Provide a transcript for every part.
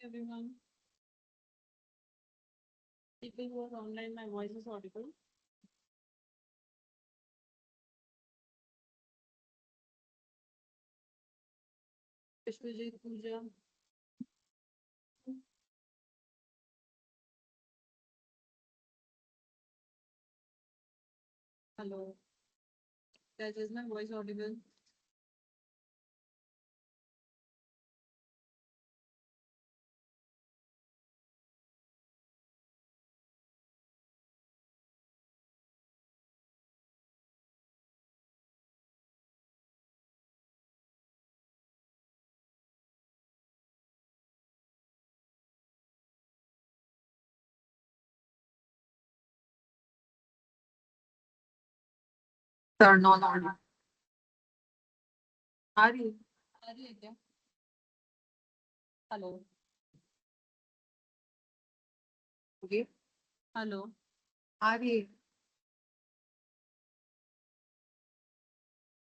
everyone. People who are online, my voice is audible. Vishwajit Pooja. Hello. Guys, is my voice audible? Turn on audio. आ रही है आ रही है क्या? Hello Okay. Hello आ रही है.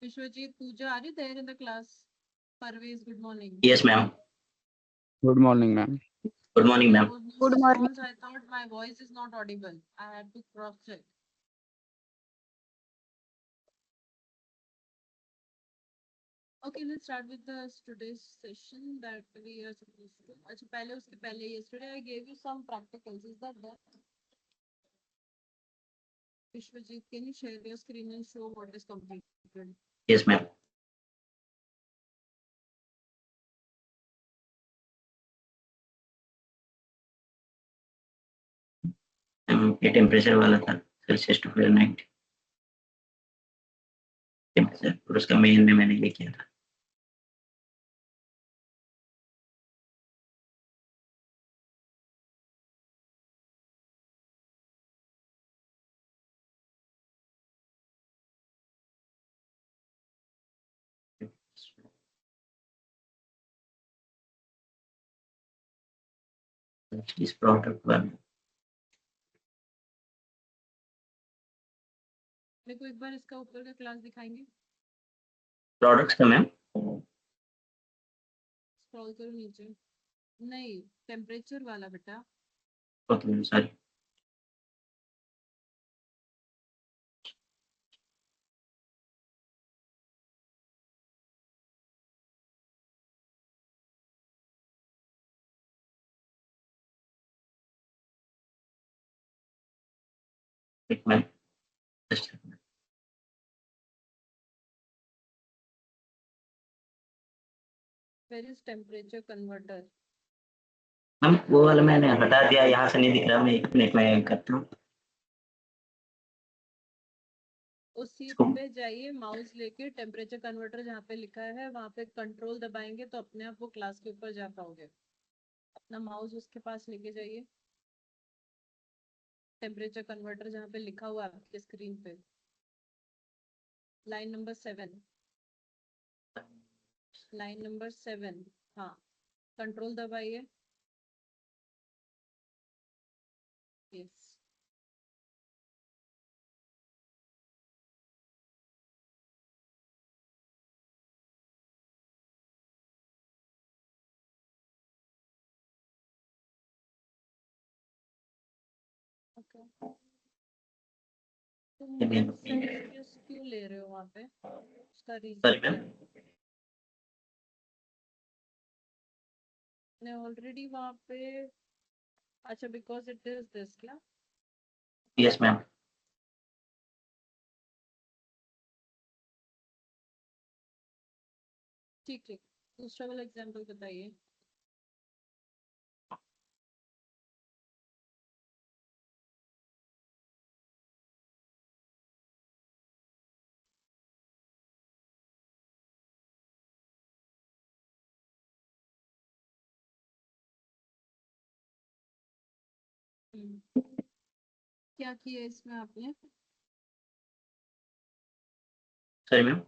विश्वजीत पूजा are you there in the class? Parvez, good morning. Yes, ma'am. Good morning, ma'am. Good morning, ma'am. Good morning. Because I thought my voice is not audible. I had to cross check. Okay, let's start with the today's session that we are supposed to. अच्छा पहले उसके पहले yesterday I gave you some practicals. Is that there? Vishwajit, can you share your screen and show what is completed? Yes, ma'am. ये temperature वाला था Celsius to Fahrenheit temperature और उसका main में मैंने ये किया था. इस प्रोडक्ट वन मेरे को एक बार इसका ऊपर का क्लास दिखाएंगे. प्रोडक्ट्स का मैम स्क्रॉल करो नीचे. नहीं, टेम्परेचर वाला बेटा. Okay ma'am sorry. एक ma'am Where is temperature converter? Ma'am वो वाला मैंने हटा दिया, यहाँ से नहीं दिख रहा. मैं 1 मिनट में करता हूँ. उस सीट पे जाइए, माउस लेके टेम्परेचर कन्वर्टर जहाँ पे लिखा है वहाँ पे कंट्रोल दबाएंगे तो अपने आप वो क्लास के ऊपर जा पाओगे. अपना माउस उसके पास लेके जाइए. टेम्परेचर कन्वर्टर जहाँ पे लिखा हुआ है आपके स्क्रीन पे, लाइन नंबर 7. Line number 7. हाँ, कंट्रोल दबाइए. यस. ओके, तुम सेल्सियस क्यों ले रहे हो वहाँ पे? उसका रीजन सॉरी क्या मैम. है? ने ऑलरेडी वहाँ पे. अच्छा, बिकॉज इट इज दिस क्या? Yes ma'am. ठीक ठीक. दूसरा वाला एग्जांपल बताइए. क्या किया इसमें आपने? Sorry ma'am.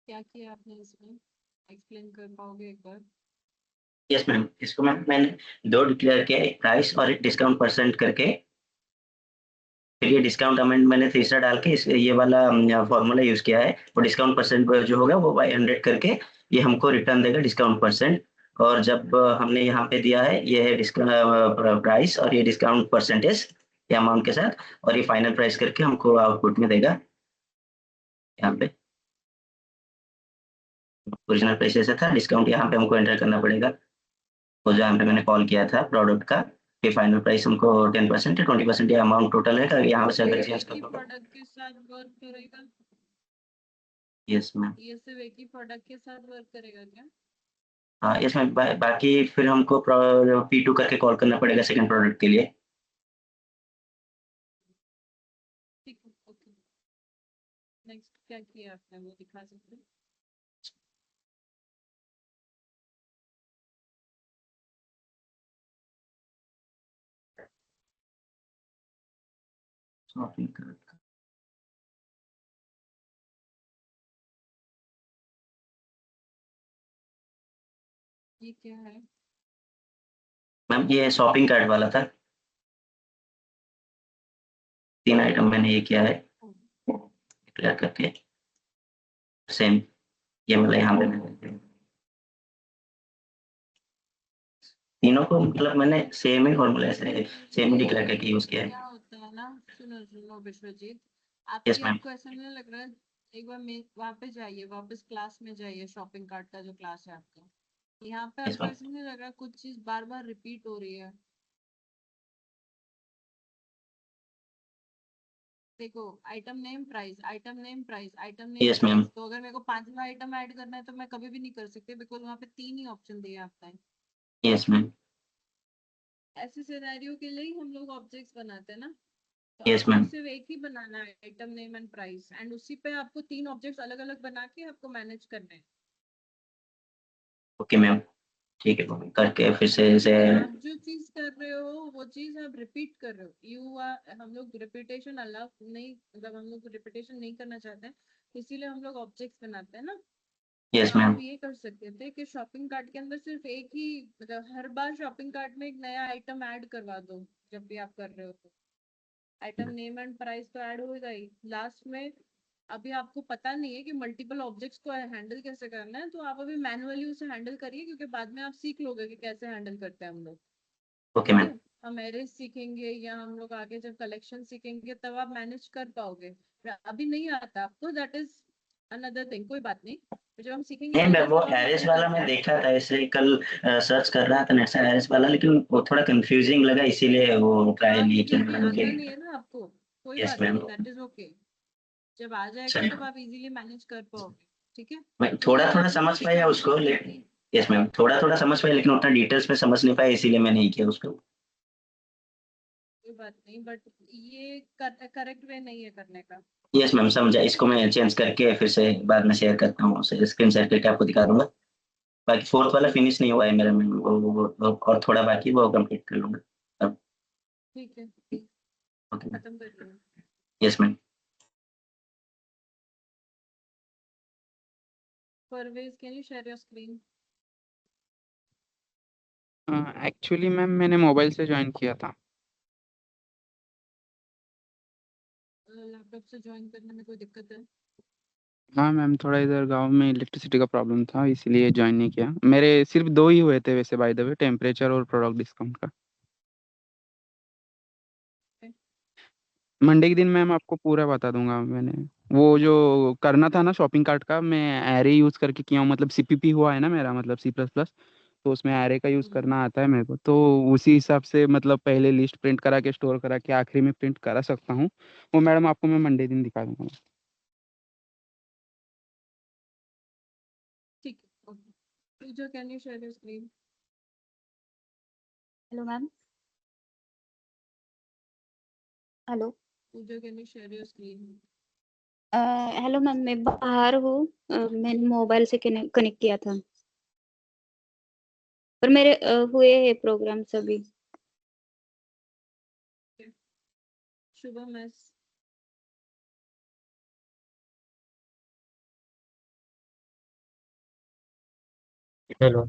क्या किया आपने इसमें? एक्सप्लेन कर पाओगे एक बार? Yes ma'am. इसको मैम मैंने 2 डिक्लेयर किया, एक प्राइस और एक डिस्काउंट परसेंट करके. फिर ये डिस्काउंट अमाउंट मैंने तीसरा डाल के ये वाला फॉर्मूला यूज किया है, और डिस्काउंट परसेंट जो होगा वो बाई 100 करके ये हमको रिटर्न देगा डिस्काउंट परसेंट। और जब हमने यहाँ पे दिया है ये है डिस्काउंट प्राइस और ये डिस्काउंट परसेंटेज ये अमाउंट के साथ, और ये फाइनल प्राइस करके हमको आउटपुट में देगा। यहाँ पे ओरिजिनल प्राइस ऐसा था, डिस्काउंट यहाँ पे हमको एंटर करना पड़ेगा, वो जहाँ पे मैंने कॉल किया था प्रोडक्ट का, कि फाइनल प्राइस हमको 10% या 20% या अमाउंट टोटल है, यहाँ से अगर चेंज कर प्रोडक्ट के साथ वर्क करेगा। Yes ma'am. ये सिर्फ एक ही प्रोडक्ट के साथ वर्क करेगा क्या? हाँ यस मैम, बाकी फिर हमको P2 करके कॉल करना पड़ेगा सेकंड प्रोडक्ट के लिए। ठीक है, ओके। नेक्स्ट क्या किया आपने, वो दिखा सकते हैं? शॉपिंग कार्ट ये क्या है? मैम, ये शॉपिंग कार्ट वाला था, 3 आइटम मैंने ये किया है डिक्लेयर करके सेम, ये मतलब यहाँ पे तीनों को मतलब मैंने सेम ही फॉर्मूला से सेम ही डिक्लेयर करके यूज किया है। क्या होता है ना, सुनो सुनो विश्वजीत, यस मैम। आपको ऐसा नहीं लग रहा है? एक बार वहाँ पे जाइए, वापस क्लास में जाइए, शॉपिंग कार्ट का जो क्लास है आपका, यहाँ पे यस आपको मैम। ऐसा नहीं लग रहा कुछ चीज बार बार रिपीट हो रही है? देखो, item name price, item name price, item name yes ma'am. Price, तो अगर मेरे को 5वां आइटम ऐड करना है तो मैं कभी भी नहीं कर सकती, बिकॉज वहाँ पे 3 ही ऑप्शन दिए आपका है। Yes ma'am. ऐसे सिनेरियो के लिए ही हम लोग ऑब्जेक्ट्स बनाते हैं ना, तो यस आपको मैम। सिर्फ एक ही बनाना है, item name and price, and उसी पे आपको 3 ऑब्जेक्ट्स अलग अलग बना के आपको मैनेज करने हैं। ओके मैम, ठीक है, करके फिर से इसे आप जो चीज कर रहे हो वो चीज आप रिपीट कर रहे हो, यू आर, हम लोग रिपीटेशन अलाउ नहीं, मतलब हम लोग रिपीटेशन नहीं करना चाहते हैं, इसीलिए हम लोग ऑब्जेक्ट्स बनाते हैं ना। यस तो मैम। आप ये कर सकते थे कि शॉपिंग कार्ट के अंदर सिर्फ एक ही, मतलब हर बार शॉपिंग कार्ट में एक नया आइटम ऐड करवा दो जब भी आप कर रहे हो, तो आइटम नेम एंड प्राइस तो ऐड होगा ही लास्ट में। अभी आपको पता नहीं है कि मल्टीपल ऑब्जेक्ट्स को हैंडल कैसे करना है, तो आप अभी मैनुअली उसे हैंडल करिए, क्योंकि बाद में आप सीख लोगे कि कैसे हैंडल करते हैं हम लोग। ओके ठीक मैम। है, हम एरेज सीखेंगे या हम लोग आगे जब कलेक्शन सीखेंगे तब आप मैनेज कर पाओगे। अभी नहीं आता आपको, दैट इज अनदर थिंग, कोई बात नहीं, तो जब हम सीखेंगे नहीं मैम, एरेज वो तब हम एरेस हैंडल वाला कर मैं पाएंगे। देखा था, ऐसे कल सर्च कर रहा था नेट से एरेस वाला, लेकिन वो थोड़ा कंफ्यूजिंग लगा, इसीलिए वो ट्राई हाँ, नहीं क्योंकि अभी किया। आता नहीं है ना आपको, कोई यस बात मैम। नहीं, दैट इज ओके। जब आ जाएगा तब आप इजीली मैनेज कर पाओगे। ठीक है, मैं तो थोड़ा वो थोड़ा आपको समझ पाया स्टार्टिंग उसको, में लेकिन यस मैम थोड़ा थोड़ा समझ पाया, लेकिन उतना डिटेल्स में समझ नहीं पाया, इसीलिए मैंने नहीं किया उसको। कोई बात नहीं, बट ये करेक्ट वे नहीं है करने का। यस मैम समझा, इसको मैं चेंज करके फिर से बाद में शेयर करता हूँ, स्क्रीन शेयर करके आपको दिखा दूंगा। बाकी फोर्थ वाला फिनिश नहीं हुआ है मेरा मैम, और थोड़ा बाकी वो कंप्लीट कर लूंगा अब। ठीक है, ओके मैम। खत्म कर दो। Yes ma'am. Parvez, can you share your screen? Actually ma'am मैंने मोबाइल से ज्वाइन किया था। लैपटॉप से ज्वाइन करने में कोई दिक्कत है? हाँ मैम, थोड़ा इधर गांव में इलेक्ट्रिसिटी का प्रॉब्लम था, इसीलिए ज्वाइन नहीं किया। मेरे सिर्फ 2 ही हुए थे वैसे, बाय द वे, टेम्परेचर और प्रोडक्ट डिस्काउंट का। मंडे के दिन मैम आपको पूरा बता दूंगा। मैंने वो जो करना था ना शॉपिंग कार्ट का, मैं एरे यूज़ करके किया हूँ, मतलब सीपीपी हुआ है ना मेरा, मतलब C++, तो उसमें एरे का यूज़ करना आता है मेरे को, तो उसी हिसाब से मतलब पहले लिस्ट प्रिंट करा के स्टोर करा के आखिरी में प्रिंट करा सकता हूँ। वो मैडम आपको मैं मंडे दिन दिखा दूंगा। ठीक है, okay. Pooja, can you share your screen? Hello ma'am. Hello. Pooja, can you share your screen? Hello ma'am, मैं बाहर हूँ। मैंने मोबाइल से कनेक्ट किया था, पर मेरे हुए हैं प्रोग्राम सभी। शुभम मैस। हेलो।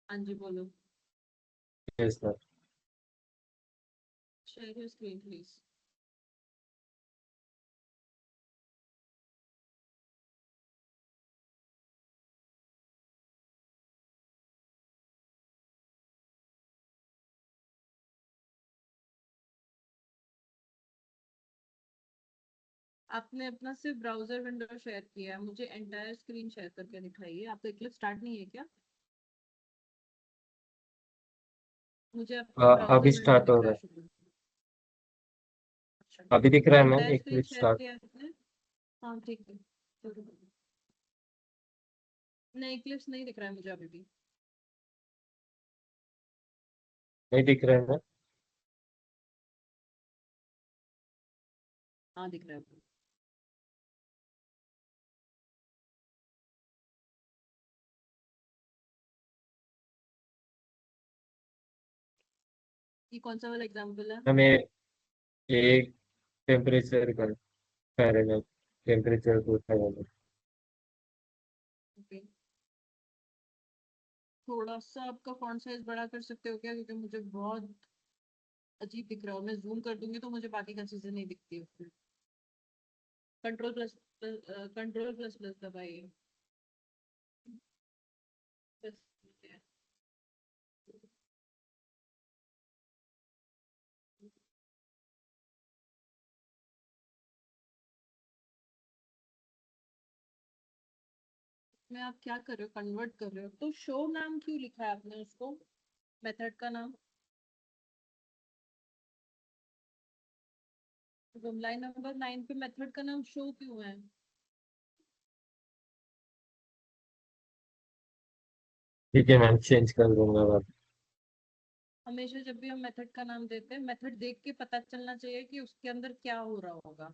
हाँ जी, बोलो। Yes sir. Share your screen, please. आपने अपना सिर्फ ब्राउजर विंडो शेयर किया है, मुझे एंटायर स्क्रीन शेयर करके दिखाइए। आपका क्लिप स्टार्ट नहीं है क्या? मुझे आपका ब्राउजर अभी विंडो स्टार्ट दिख हो रहा रहा है है। शुरू। अच्छा, अभी दिख रहा है मैम, एंटायर एक स्क्रीन मिनट शेयर स्टार्ट। किया है आपने? हाँ ठीक है, शुरू करो। नहीं, क्लिप्स नहीं दिख रहा है मुझे अभी भी। नहीं दिख रहा है मैम। हाँ दिख रहा है अभी। ये कौन सा वाला एग्जांपल है? हमें एक टेम्परेचर का फ़ारेनहाइट टेम्परेचर को उठाया है। ओके, थोड़ा सा आपका फॉन्ट साइज बड़ा कर सकते हो क्या, क्योंकि मुझे बहुत अजीब दिख रहा है। मैं जूम कर दूंगी तो मुझे बाकी का चीजें नहीं दिखती उसमें। कंट्रोल प्लस प्लस दबाइए बस। में आप क्या कर रहे हो, कन्वर्ट कर रहे हो? तो शो नाम क्यों लिखा है आपने उसको, मेथड का नाम? तो लाइन नंबर 9 पे मेथड का नाम शो क्यों है? ठीक है मैम, चेंज कर दूंगा बात। हमेशा जब भी हम मेथड का नाम देते हैं, मेथड देख के पता चलना चाहिए कि उसके अंदर क्या हो रहा होगा।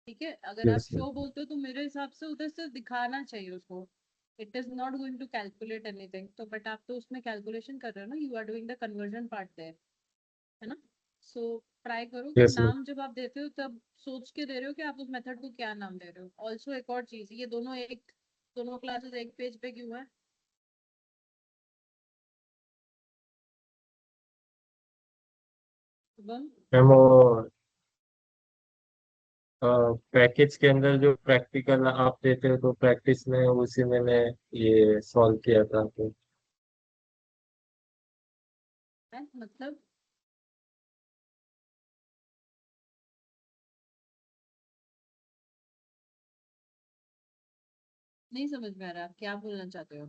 ठीक है, अगर आप यस मैम। शो बोलते हो तो मेरे हिसाब से उधर से दिखाना चाहिए उसको। It is not going to calculate anything, तो बट आप तो उसमें कैलकुलेशन कर रहे हो ना, you are doing the conversion part there, है ना? सो ट्राई करो कि यस मैम। नाम जब आप देते हो तब सोच के दे रहे हो कि आप उस मेथड को क्या नाम दे रहे हो। ऑल्सो एक और चीज, ये दोनों क्लासेस एक पेज पे क्यों है? शुभम, मैम वो पैकेज के अंदर जो प्रैक्टिकल आप देते हो तो प्रैक्टिस में उसी में मैं ये सॉल्व किया था तो। है मतलब नहीं समझ में आ रहा आप क्या बोलना चाहते हो।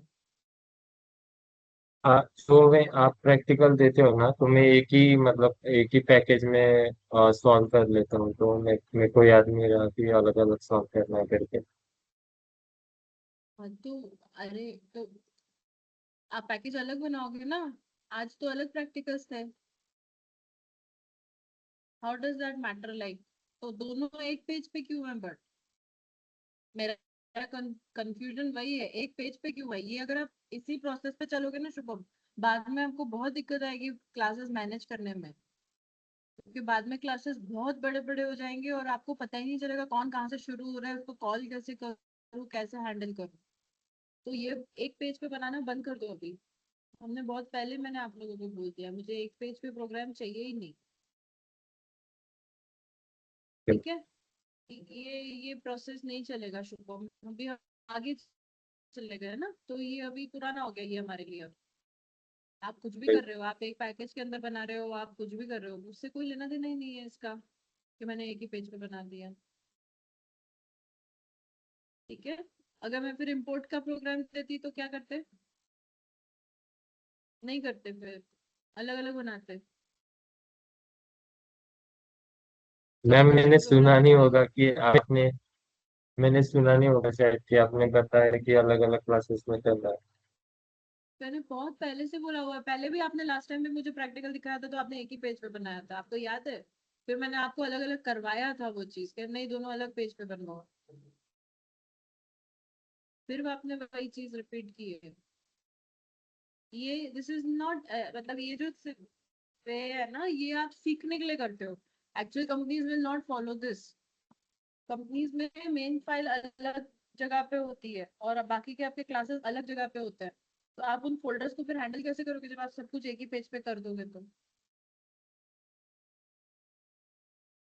जो में आप प्रैक्टिकल देते हो ना तो मैं एक ही मतलब एक ही पैकेज में सॉल्व कर लेता हूँ, तो मैं मेरे को याद नहीं रहा कि अलग अलग सॉल्व करना है करके। हाँ तो अरे तो आप पैकेज अलग बनाओगे ना, आज तो अलग प्रैक्टिकल्स थे। How does that matter like? तो दोनों एक पेज पे क्यों है? बट मेरा कंफ्यूजन वही है, एक पेज पे क्यों है ये? अगर आप इसी प्रोसेस पे चलोगे ना शुभम, बाद में आपको बहुत दिक्कत आएगी क्लासेस मैनेज करने में, क्योंकि बाद में क्लासेस बहुत बड़े बड़े हो जाएंगे और आपको पता ही नहीं चलेगा कौन कहाँ से शुरू हो रहा है, उसको कॉल कैसे करूँ, कैसे हैंडल करूँ। तो ये एक पेज पे बनाना बंद कर दो अभी। हमने बहुत पहले मैंने आप लोगों को बोल दिया, मुझे एक पेज पे प्रोग्राम चाहिए ही नहीं। ठीक है, ये प्रोसेस नहीं चलेगा शुभम, अभी हम आगे चले गए ना, तो ये अभी पुराना हो गया ये हमारे लिए अब। आप कुछ भी कर रहे हो, आप एक पैकेज के अंदर बना रहे हो, आप कुछ भी कर रहे हो, उससे कोई लेना देना ही नहीं है इसका कि मैंने एक ही पेज पे बना दिया। ठीक है, अगर मैं फिर इंपोर्ट का प्रोग्राम देती तो क्या करते? नहीं करते, फिर अलग अलग बनाते। मैम सिलेबस मैंने में सुना प्रोग्राम नहीं बनाइए। होगा कि आपने मैंने सुना नहीं होगा शायद कि आपने बताया कि अलग अलग क्लासेस में चल रहा है। मैंने बहुत पहले से बोला हुआ है, पहले भी आपने लास्ट टाइम भी मुझे प्रैक्टिकल दिखाया था तो आपने एक ही पेज पे बनाया था, आपको याद है? फिर मैंने आपको अलग अलग करवाया था वो चीज कि नहीं दोनों अलग पेज पे बनवाओ, फिर आपने वही चीज रिपीट की है। ये दिस इज नॉट, मतलब ये जो वे है ना, ये आप सीखने के लिए करते हो। Actually companies will not follow this. Companies में मेन फाइल अलग जगह पे होती है और बाकी के आपके क्लासेस अलग जगह पे होते हैं। तो आप उन फोल्डर्स को फिर हैंडल कैसे करोगे जब आप सब कुछ एक ही पेज पे कर दोगे तो?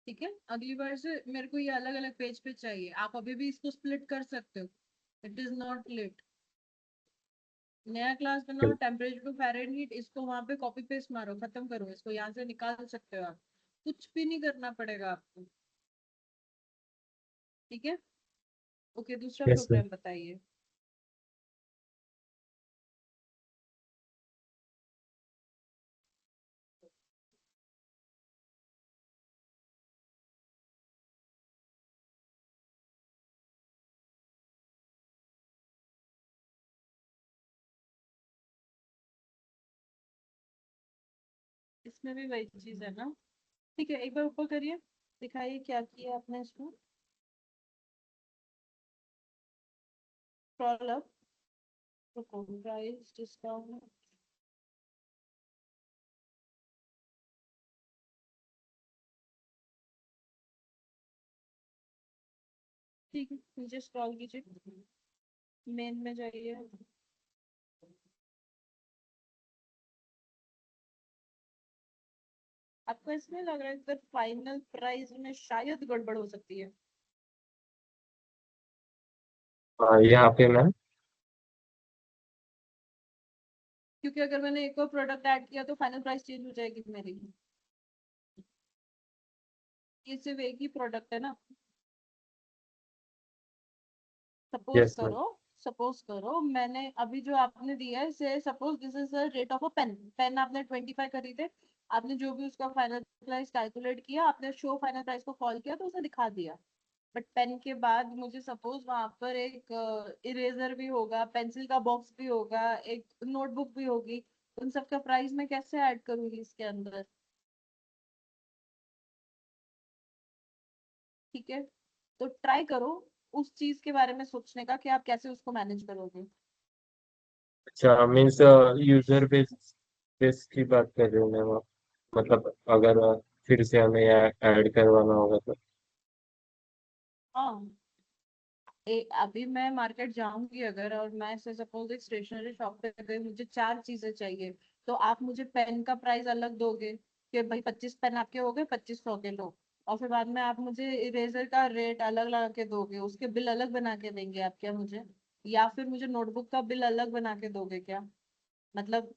ठीक है, अगली बार से मेरे को ये अलग अलग पेज पे चाहिए। आप अभी भी इसको स्प्लिट कर सकते हो, इट इज नॉट लेट। नया क्लास बनाओ, टेम्परेचर टू फ़ारेनहीट, इसको वहां पे कॉपी पेस्ट मारो, खत्म करो इसको, यहाँ से निकाल सकते हो आप, कुछ भी नहीं करना पड़ेगा आपको। ठीक है, ओके, दूसरा यस मैम। प्रोग्राम बताइए। इसमें भी वही चीज है ना? ठीक है, एक बार ऊपर करिए, दिखाइए क्या किया आपने इसमें। स्क्रॉल अप, प्राइस डिस्काउंट, ठीक है, नीचे स्क्रॉल कीजिए, मेन में जाइए। आपको इसमें लग रहा है कि फाइनल प्राइस में शायद गड़बड़ हो सकती है? हाँ यहाँ पे मैम। क्योंकि अगर मैंने एक और प्रोडक्ट ऐड किया तो फाइनल प्राइस चेंज हो जाएगी मेरी। ये सिर्फ एक ही प्रोडक्ट है ना? Suppose yes ma'am. करो, सपोज करो मैंने अभी जो आपने दिया है, से suppose this is the rate of a pen. Pen आपने 25 खरीदे, आपने जो भी उसका फाइनल प्राइस कैलकुलेट किया, आपने शो फाइनल प्राइस को कॉल किया तो उसे दिखा दिया। बट पेन के बाद मुझे सपोज वहां पर एक इरेजर भी होगा, पेंसिल का बॉक्स भी होगा, एक नोटबुक भी होगी, उन सब का प्राइस मैं कैसे ऐड करूंगी इसके अंदर? ठीक है, तो ट्राई करो उस चीज के बारे में सोचने का कि आप कैसे उसको मैनेज करोगे। अच्छा मीन्स यूजर बेस बेस की बात कर रहे हो मैम आप? मतलब अगर फिर से हमें ऐड करवाना होगा तो? हाँ, अभी मैं मार्केट जाऊंगी अगर, और मैं से सपोज एक स्टेशनरी शॉप पे गई, मुझे 4 चीजें चाहिए, तो आप मुझे पेन का प्राइस अलग दोगे कि भाई 25 पेन आपके हो गए, 2500 के लो, और फिर बाद में आप मुझे इरेजर का रेट अलग लगा के दोगे, उसके बिल अलग बना के देंगे आप क्या मुझे? या फिर मुझे नोटबुक का बिल अलग बना के दोगे क्या? मतलब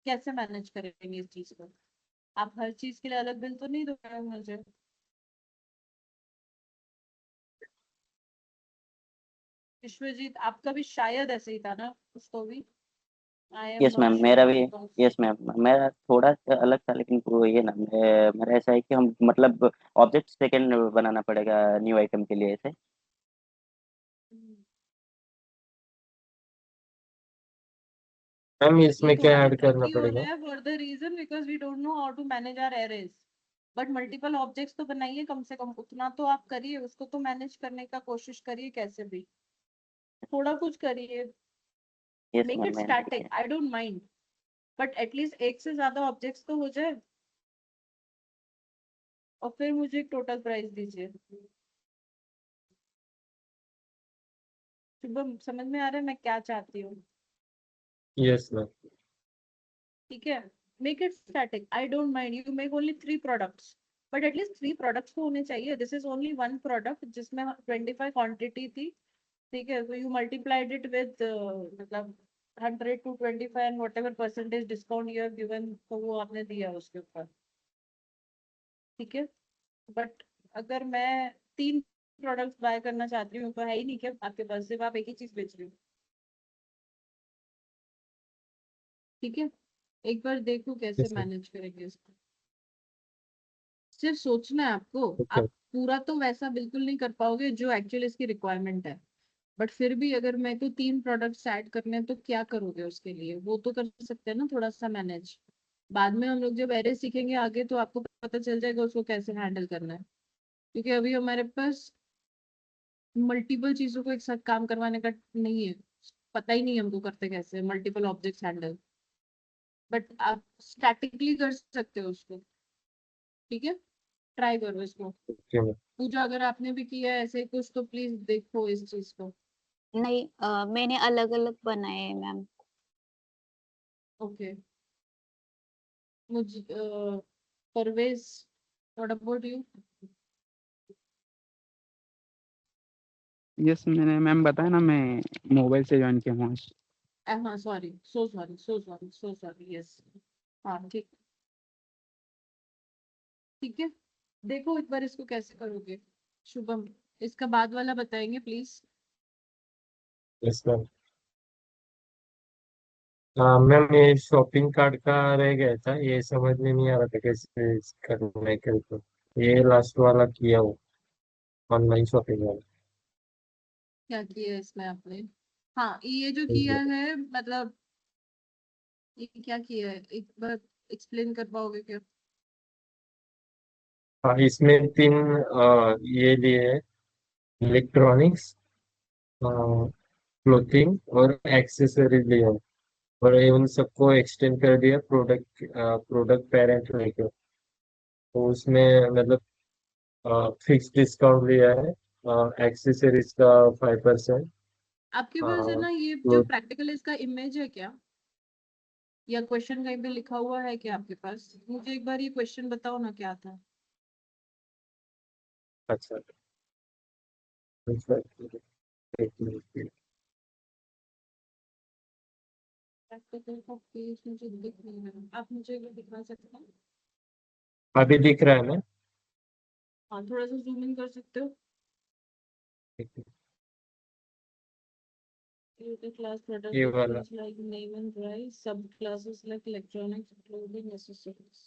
कैसे मैनेज करेंगे इस चीज को? आप हर चीज के लिए अलग बिल तो नहीं दोगे मुझे? विश्वजीत, आपका भी शायद ऐसे ही था ना, उसको भी? I am yes not ma'am, मेरा श्योर भी। बिकॉज यस मैम, मेरा थोड़ा सा अलग था, लेकिन वो ये ना मेरा ऐसा है कि हम मतलब ऑब्जेक्ट सेकंड बनाना पड़ेगा न्यू आइटम के लिए ऐसे। मैम ये इसमें क्या थोड़ा सा ऐड करना ट्रिकी हो पड़ेगा? रहा है for the reason because we don't know how to manage our arrays. But multiple objects तो बनाइए, कम से कम उतना तो आप करिए, उसको तो मैनेज करने का कोशिश करिए कैसे भी, थोड़ा कुछ करिए। यस मेक मैम, इट मैंने स्टैटिक, किया। I don't mind, but at least एक से ज्यादा ऑब्जेक्ट्स तो हो जाए, और फिर मुझे एक टोटल प्राइस दीजिए। शुभम, समझ में आ रहा है मैं क्या चाहती हूँ? Yes ma'am. ठीक है, make it static, I don't mind you make only 3 products, but at least 3 products तो होने चाहिए। दिस इज ओनली 1 प्रोडक्ट जिसमें 25 क्वांटिटी थी। ठीक है, तो यू मल्टीप्लाइड इट विद मतलब 100 to 25 and what ever percentage discount you have given, तो वो आपने दिया उसके ऊपर। ठीक है, बट अगर मैं 3 प्रोडक्ट्स बाय करना चाहती हूँ तो है ही नहीं क्या आपके पास, सिर्फ आप एक ही चीज बेच रही हो? ठीक है, एक बार देखो कैसे यस मैम। मैनेज करेंगे इसको, सिर्फ सोचना है आपको। ओके। आप पूरा तो वैसा बिल्कुल नहीं कर पाओगे जो एक्चुअली इसकी रिक्वायरमेंट है, बट फिर भी अगर मैं तो 3 प्रोडक्ट्स ऐड करने हैं तो क्या करोगे उसके लिए, वो तो कर सकते हैं ना थोड़ा सा मैनेज। बाद में हम लोग जब एरे सीखेंगे आगे तो आपको पता चल जाएगा उसको कैसे हैंडल करना है, क्योंकि अभी हमारे पास मल्टीपल चीजों को एक साथ काम करवाने का नहीं है, पता ही नहीं हमको करते कैसे मल्टीपल ऑब्जेक्ट्स हैंडल। बट आप स्टैटिकली कर सकते हो उसको। ठीक है, ट्राई करो इसको। Okay ma'am. पूजा, अगर आपने भी किया है ऐसे कुछ तो प्लीज देखो इस चीज को। नहीं, मैंने अलग अलग बनाए हैं मैम। ओके, मुझे Parvez, what about you? Yes मैंने मैम बताया ना, मैं मोबाइल से ज्वाइन किया हूँ आज। हाँ sorry, so sorry, so sorry, so sorry, yes. हाँ ठीक, ठीक है। देखो एक बार इसको कैसे करोगे शुभम, इसका बाद वाला बताएंगे प्लीज। इसका हाँ मैम, ये शॉपिंग कार्ट का रह गया था, ये समझ में नहीं आ रहा था कैसे करना है करके। ये लास्ट वाला किया हो, ऑनलाइन शॉपिंग वाला। क्या किया है इसमें आपने? हाँ ये जो किया है, मतलब ये क्या किया है, एक बार एक्सप्लेन कर पाओगे क्या? हाँ इसमें तीन ये लिए है, इलेक्ट्रॉनिक्स, क्लोथिंग और एक्सेसरीज लिए है। और ये उन सबको एक्सटेंड कर दिया प्रोडक्ट, प्रोडक्ट पेरेंट लेके। तो उसमें मतलब फिक्स डिस्काउंट लिया है, एक्सेसरीज का 5%। आपके पास है ना ये जो प्रैक्टिकल इसका इमेज है क्या, या क्वेश्चन कहीं पे लिखा हुआ है क्या आपके पास? मुझे एक बार ये क्वेश्चन बताओ ना क्या था। अच्छा अच्छा, एक मिनट। प्रैक्टिकल का पेज मुझे दिख नहीं रहा, आप मुझे एक बार दिखा सकते हैं? अभी दिख रहा है ना? हाँ थोड़ा सा जूम इन कर सकते हो? The class product ये वाला। things like name and price, subclasses like electronics, clothing, accessories.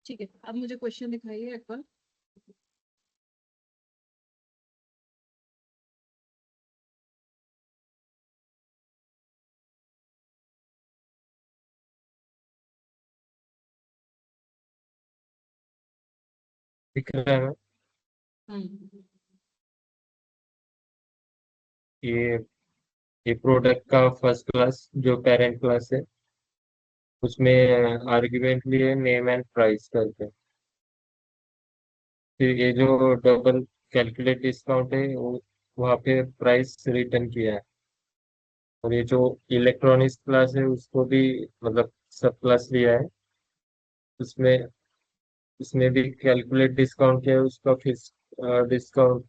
ठीक है, अब मुझे क्वेश्चन दिखाइए एक बार। दिख रहा है ना? हम्म। ये ये प्रोडक्ट का फर्स्ट क्लास जो पेरेंट क्लास है, उसमें आर्ग्यूमेंट लिए नेम एंड प्राइस करके। फिर ये जो डबल कैलकुलेट डिस्काउंट है वो वहाँ पे प्राइस रिटर्न किया है। और ये जो इलेक्ट्रॉनिक्स क्लास है उसको भी मतलब सब क्लास लिया है। उसमें उसमें भी कैलकुलेट डिस्काउंट किया है, उसका फिक्स डिस्काउंट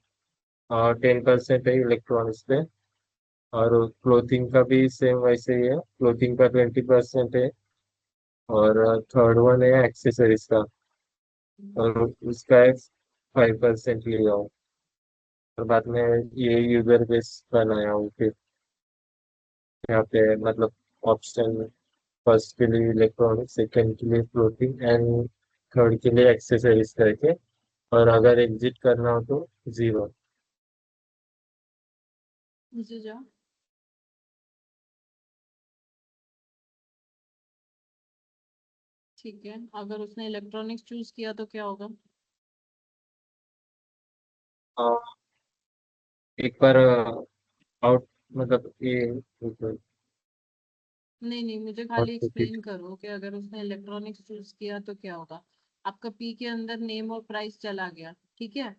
10% है इलेक्ट्रॉनिक्स पे। और क्लोथिंग का भी सेम वैसे ही है, क्लोथिंग का 20% है। और थर्ड वन है एक्सेसरीज का, और उसका 5% लिया हूँ। और बाद में ये यूजर बेस बनाया हूँ फिर यहाँ पे, मतलब ऑप्शन फर्स्ट के लिए इलेक्ट्रॉनिक, सेकंड के लिए क्लोथिंग एंड थर्ड के लिए एक्सेसरीज करके। और अगर एग्जिट करना हो तो 0। नीचे जाओ। ठीक है, अगर उसने इलेक्ट्रॉनिक्स चूज किया तो क्या होगा? एक बार आउट, मतलब ये नहीं नहीं, मुझे खाली आउटपुट। एक्सप्लेन करो कि अगर उसने इलेक्ट्रॉनिक्स चूज किया तो क्या होगा। आपका पी के अंदर नेम और प्राइस चला गया, ठीक है।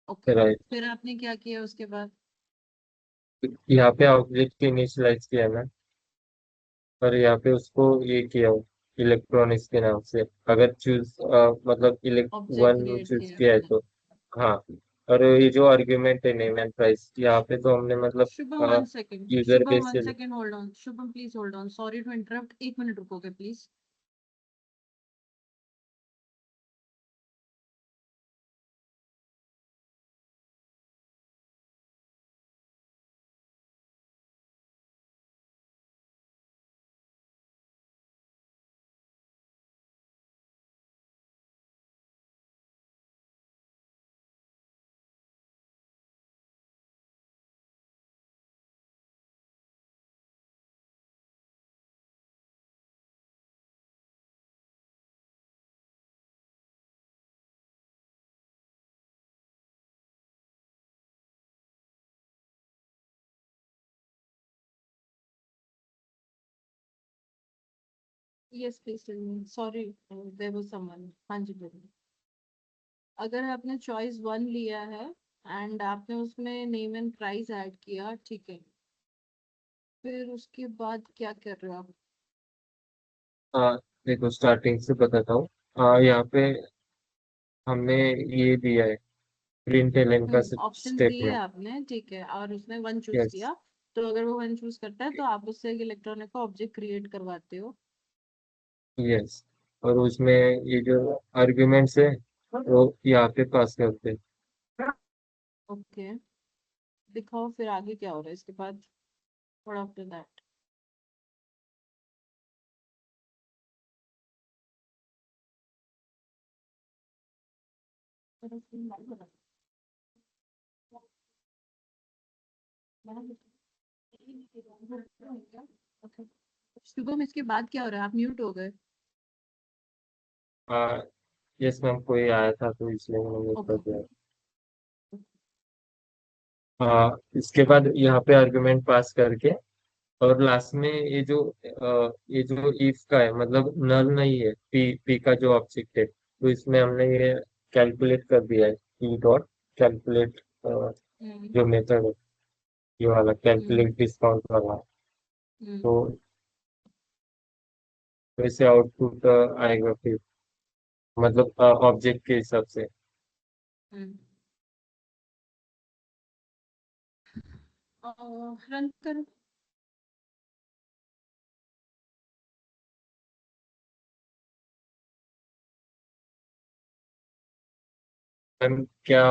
ओके, राइट, फिर आपने क्या किया उसके बाद? यहाँ पे आउटलेट के इनिशियलाइज किया ना, पर यहाँ पे उसको ये किया हो इलेक्ट्रॉनिक्स के नाम से। अगर चूज मतलब elect object one create choose किया किया है आपने। तो। हाँ। और ये जो आर्ग्यूमेंट है नेम एंड प्राइस, यहाँ पे तो हमने मतलब Shubham one second, user Shubham base one से। Second, hold on Shubham, please hold on, sorry to interrupt, एक मिनट रुकोगे please? Yes please tell me, sorry there was someone. हाँ जी बोलिए। अगर आपने चॉइस वन लिया है एंड आपने उसमें नेम एंड प्राइस ऐड किया, ठीक है, फिर उसके बाद क्या कर रहे हो आप? देखो स्टार्टिंग से बताता हूँ। यहाँ पे हमने ये दिया है प्रिंट एलन का ऑप्शंस दिए स्टेटमेंट। आपने, ठीक है, और उसने वन चूज यस किया। तो अगर वो वन चूज करता है तो आप उससे एक इलेक्ट्रॉनिक का ऑब्जेक्ट क्रिएट करवाते हो। यस, और उसमें ये जो आर्ग्यूमेंट्स है वो यहाँ पे पास करते हैं। ओके, दिखाओ फिर आगे क्या हो रहा है इसके बाद, what after that. Okay, Shubham इसके बाद क्या हो रहा है, आप म्यूट हो गए। हाँ, यस मैम, कोई आया था तो इसलिए मैंने ये कर ओके, दिया। हाँ, इसके बाद यहाँ पे आर्गुमेंट पास करके और लास्ट में ये जो इफ का है मतलब नल नहीं है, पी का जो ऑब्जेक्ट है, तो इसमें हमने ये कैलकुलेट कर दिया है, पी डॉट कैलकुलेट हम्म जो मेथड है, ये वाला हम्म कैलकुलेट डिस्काउंट वाला। हम्म तो वैसे आउटपुट आएगा फिर, मतलब ऑब्जेक्ट के हिसाब से। हम्म रन करो। मैम क्या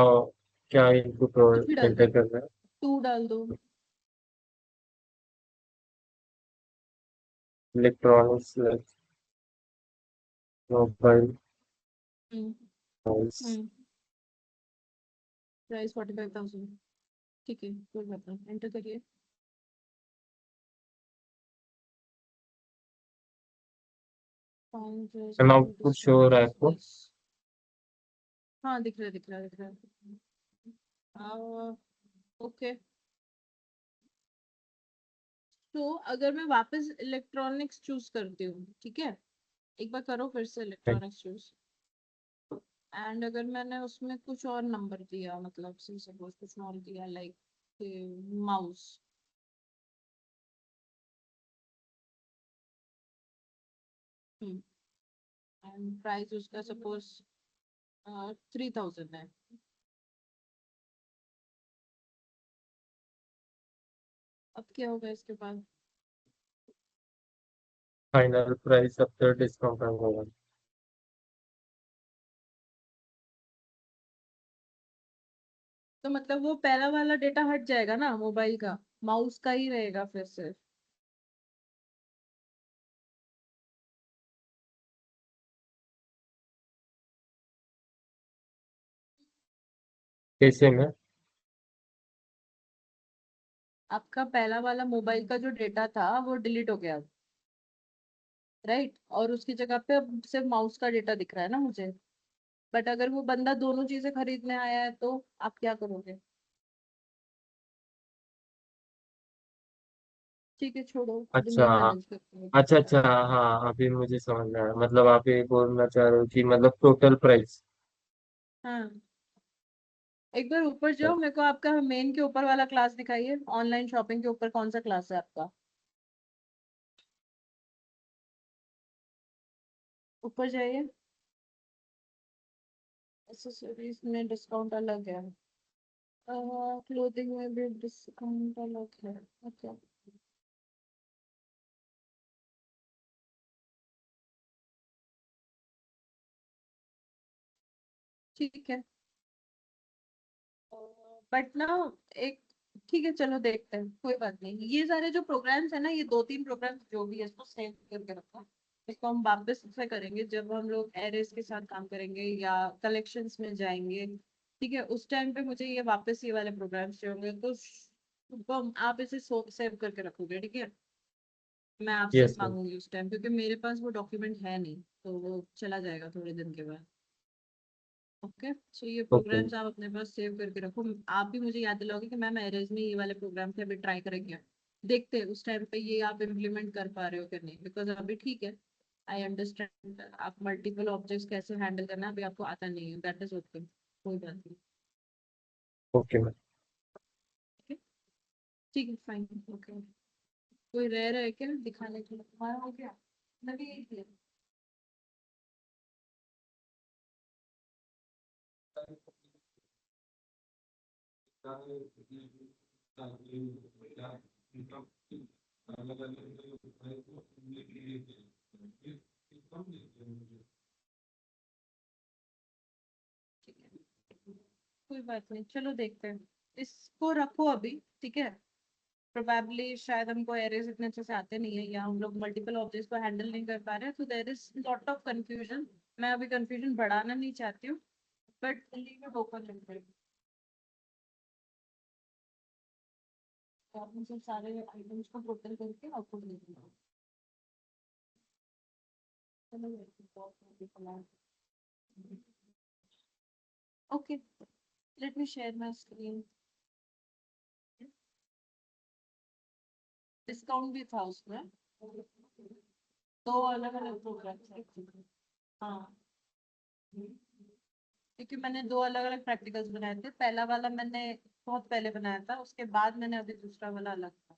क्या इनपुट कुछ भी डाल एंटर दो, करना है? 2 डाल दो। इलेक्ट्रॉनिक्स, मोबाइल, हम्म हाउस। हम्म प्राइस 45,000, ठीक है, कोई बात नहीं, एंटर करिए। मैम आउटपुट शो हो रहा है आपको? हाँ दिख रहा है, दिख रहा है, दिख रहा है। ओके, तो अगर मैं वापस इलेक्ट्रॉनिक्स चूज करती हूँ, ठीक है, एक बार करो फिर से इलेक्ट्रॉनिक्स चूज। एंड अगर मैंने उसमें कुछ और नंबर दिया, मतलब से सपोज कुछ और दिया, लाइक माउस। एंड प्राइस उसका सपोज 3,000 है। अब क्या होगा इसके बाद? फाइनल प्राइस आफ्टर डिस्काउंट होगा। तो मतलब वो पहला वाला डेटा हट जाएगा ना मोबाइल का, माउस का ही रहेगा फिर से। कैसे में? आपका पहला वाला मोबाइल का जो डेटा था वो डिलीट हो गया, राइट, और उसकी जगह पे अब सिर्फ माउस का डेटा दिख रहा है ना मुझे। बट अगर वो बंदा दोनों चीजें खरीदने आया है तो आप क्या करोगे? ठीक है, छोड़ो, अभी अच्छा मैं हाँ, मैनेज करती हूँ। अच्छा हाँ, अभी मुझे समझ में आया, मतलब आप ये बोलना चाह रहे हो कि मतलब टोटल प्राइस। हाँ, एक बार ऊपर जाओ, मेरे को आपका मेन के ऊपर वाला क्लास दिखाइए, ऑनलाइन शॉपिंग के ऊपर कौन सा क्लास है आपका, ऊपर जाइए। एक्सेसरीज में डिस्काउंट अलग है, क्लोथिंग में भी डिस्काउंट अलग है। अच्छा, ठीक है, बट ना, एक, ठीक है चलो देखते हैं, कोई बात नहीं। ये सारे जो प्रोग्राम्स है ना, ये 2-3 प्रोग्राम्स जो भी है, इसको सेव करके रखो। इसको हम वापस से करेंगे जब हम लोग एरेज के साथ काम करेंगे या कलेक्शंस में जाएंगे, ठीक है, उस टाइम पे मुझे ये वापस ये वाले प्रोग्राम्स चाहिए, तो आप इसे सेव करके रखोगे, ठीक है। मैं आपसे यस मैम। मांगूंगी उस टाइम, क्योंकि मेरे पास वो डॉक्यूमेंट है नहीं, तो वो चला जाएगा थोड़े दिन के बाद। ओके, सो ये ओके। प्रोग्राम्स आप अपने पास सेव करके रखो। आप भी मुझे याद दिलाओगे कि मैम एरेज में ये वाले प्रोग्राम थे, अभी ट्राई करेंगे, देखते हैं उस टाइम पे ये आप इम्प्लीमेंट कर पा रहे हो कि नहीं, बिकॉज अभी ठीक है, आई अंडरस्टैंड आप मल्टीपल ऑब्जेक्ट्स कैसे हैंडल करना है अभी आपको आता नहीं है, दैट इज ओके, कोई बात नहीं। Okay ma'am. Okay? ठीक है, फाइन, ओके। कोई रह रहा है क्या दिखाने के लिए, तुम्हारा हो गया, मैं भी यही किया। कोई बात नहीं, चलो देखते हैं, इसको रखो अभी, ठीक है। प्रोबेबली शायद हमको एरेज इतने अच्छे से आते नहीं है, या हम लोग मल्टीपल ऑब्जेक्ट्स को हैंडल नहीं कर पा रहे हैं, तो there is lot of confusion. मैं अभी कंफ्यूजन बढ़ाना नहीं चाहती हूँ, बट लीव इट ओपन। आप मुझे सारे आइटम्स को टोटल करके आउटपुट दे दीजिए। Okay, let me share my screen. Discount भी था उसमें, दो अलग अलग प्रोग्राम। हाँ, क्योंकि मैंने दो अलग अलग प्रैक्टिकल्स बनाए थे, पहला वाला मैंने बहुत पहले बनाया था, उसके बाद मैंने अभी दूसरा वाला अलग था।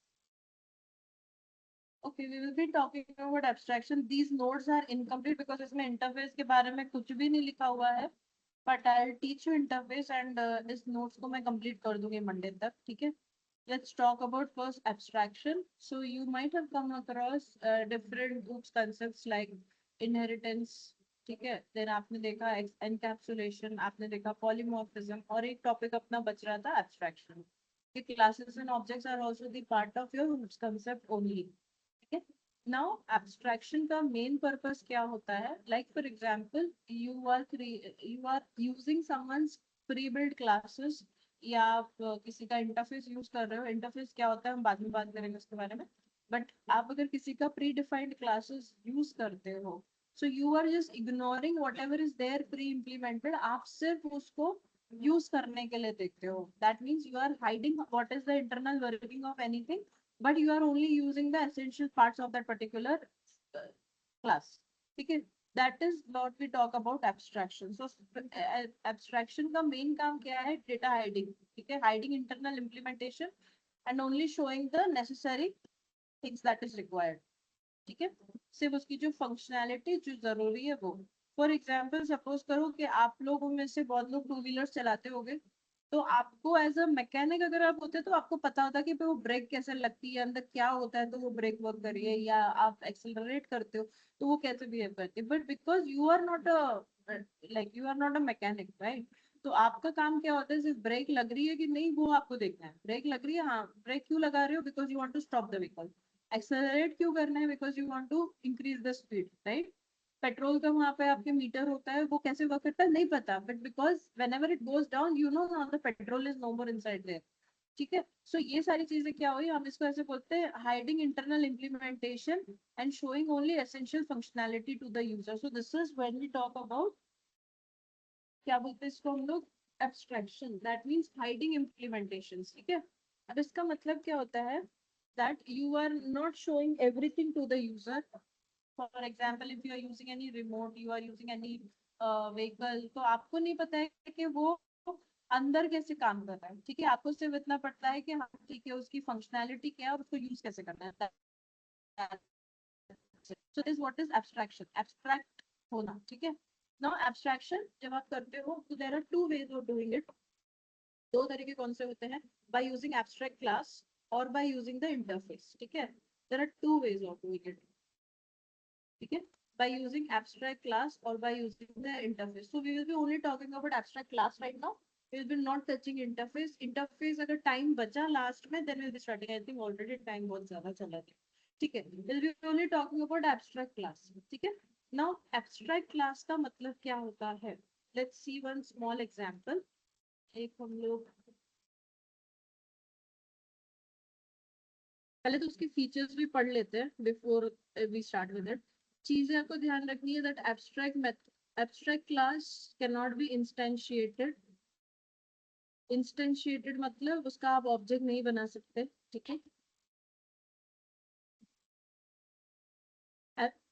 Okay, we will be talking about abstraction. These nodes are incomplete because इसमें इंटरफेस के बारे में कुछ भी नहीं लिखा हुआ है, but I'll teach you interface and इस notes को मैं complete कर दूंगी मंडे तक, ठीक है। Let's talk about first abstraction. So you might have come across different groups concepts like inheritance, ठीक है। Then आपने देखा encapsulation, आपने देखा polymorphism, और एक टॉपिक अपना बच रहा था abstraction. Classes and objects are also the part of your concept only. Now abstraction का main purpose क्या होता है? Like for example, you are using someone's pre-built classes, या आप किसी का इंटरफेस यूज कर रहे हो। इंटरफेस क्या होता है हम बाद में बात करेंगे उसके बारे में, बट आप अगर किसी का प्री डिफाइंड क्लासेस यूज करते हो, so you are just ignoring whatever is there pre implemented, आप सिर्फ उसको यूज करने के लिए देखते हो। That means you are hiding what is the internal working of anything, but you are only using the essential parts of that particular class, ठीक है। that is what we talk about abstraction. So abstraction का main काम क्या है? data hiding, ठीक है, hiding internal implementation and only showing the necessary things that is required, ठीक है। सिर्फ उसकी जो फंक्शनैलिटी जो जरूरी है वो। फॉर एग्जाम्पल सपोज करो कि आप लोगों में से बहुत लोग टू व्हीलर्स चलाते होंगे, तो आपको एज अ मैकेनिक अगर आप होते तो आपको पता होता कि वो ब्रेक कैसे लगती है, अंदर क्या होता है तो वो ब्रेक वर्क करिए, या आप एक्सेलरेट करते हो तो वो कैसे बिहेव करती है। But because you are not a you are not a mechanic, right. तो आपका काम क्या होता है? सिर्फ ब्रेक लग रही है कि नहीं वो आपको देखना है। ब्रेक लग रही है, हाँ, ब्रेक क्यों लगा रहे हो? Because you want to stop the vehicle. Accelerate क्यों करना है? Because you want to increase the speed, right. Petrol का वहां पे आपके मीटर होता है, वो कैसे वर्क करता है नहीं पता, but because whenever it goes down you know the petrol is no more inside there, ठीक है। सो ये सारी चीजें क्या हुई, हम इसको ऐसे बोलते हैं hiding internal implementation and showing only essential functionality to the user. So this is when we talk about, क्या बोलते हैं इसको हम लोग, abstraction. That means hiding implementation, ठीक है। अब इसका मतलब क्या होता है? That you are not showing everything to the user. For example, if you are using any remote, you are using any vehicle, तो आपको नहीं पता है कि वो अंदर कैसे काम कर रहा है, ठीक है। आपको सिर्फ इतना पता है कि हाँ ठीक है उसकी फंक्शनैलिटी क्या है और उसको यूज कैसे करना है। So this what is abstraction, abstract होना, ठीक है। नाउ एब्स्ट्रैक्शन जब आप करते हो तो there are two ways of doing it. दो तरीके कौन से होते हैं? बाय यूजिंग एब्स्ट्रैक्ट क्लास और बाय यूजिंग द इंटरफेस, ठीक है। There are two ways of doing it, ठीक है, by using abstract class or by using the interface. So we will be only talking about abstract class right now. We will be not touching interface. Interface अगर time बचा last में, then we'll be starting. I think already time बहुत ज़्यादा चला गया, ठीक है। We'll be only talking about abstract class, ठीक है। Now abstract class का मतलब क्या होता है? Let's see one small example. एक हम लोग पहले तो उसके फीचर्स भी पढ़ लेते हैं before we start with it. चीजें आपको ध्यान रखनी है that abstract class can not be instantiated. Instantiated मतलब उसका आप ऑब्जेक्ट नहीं बना सकते, ठीक है।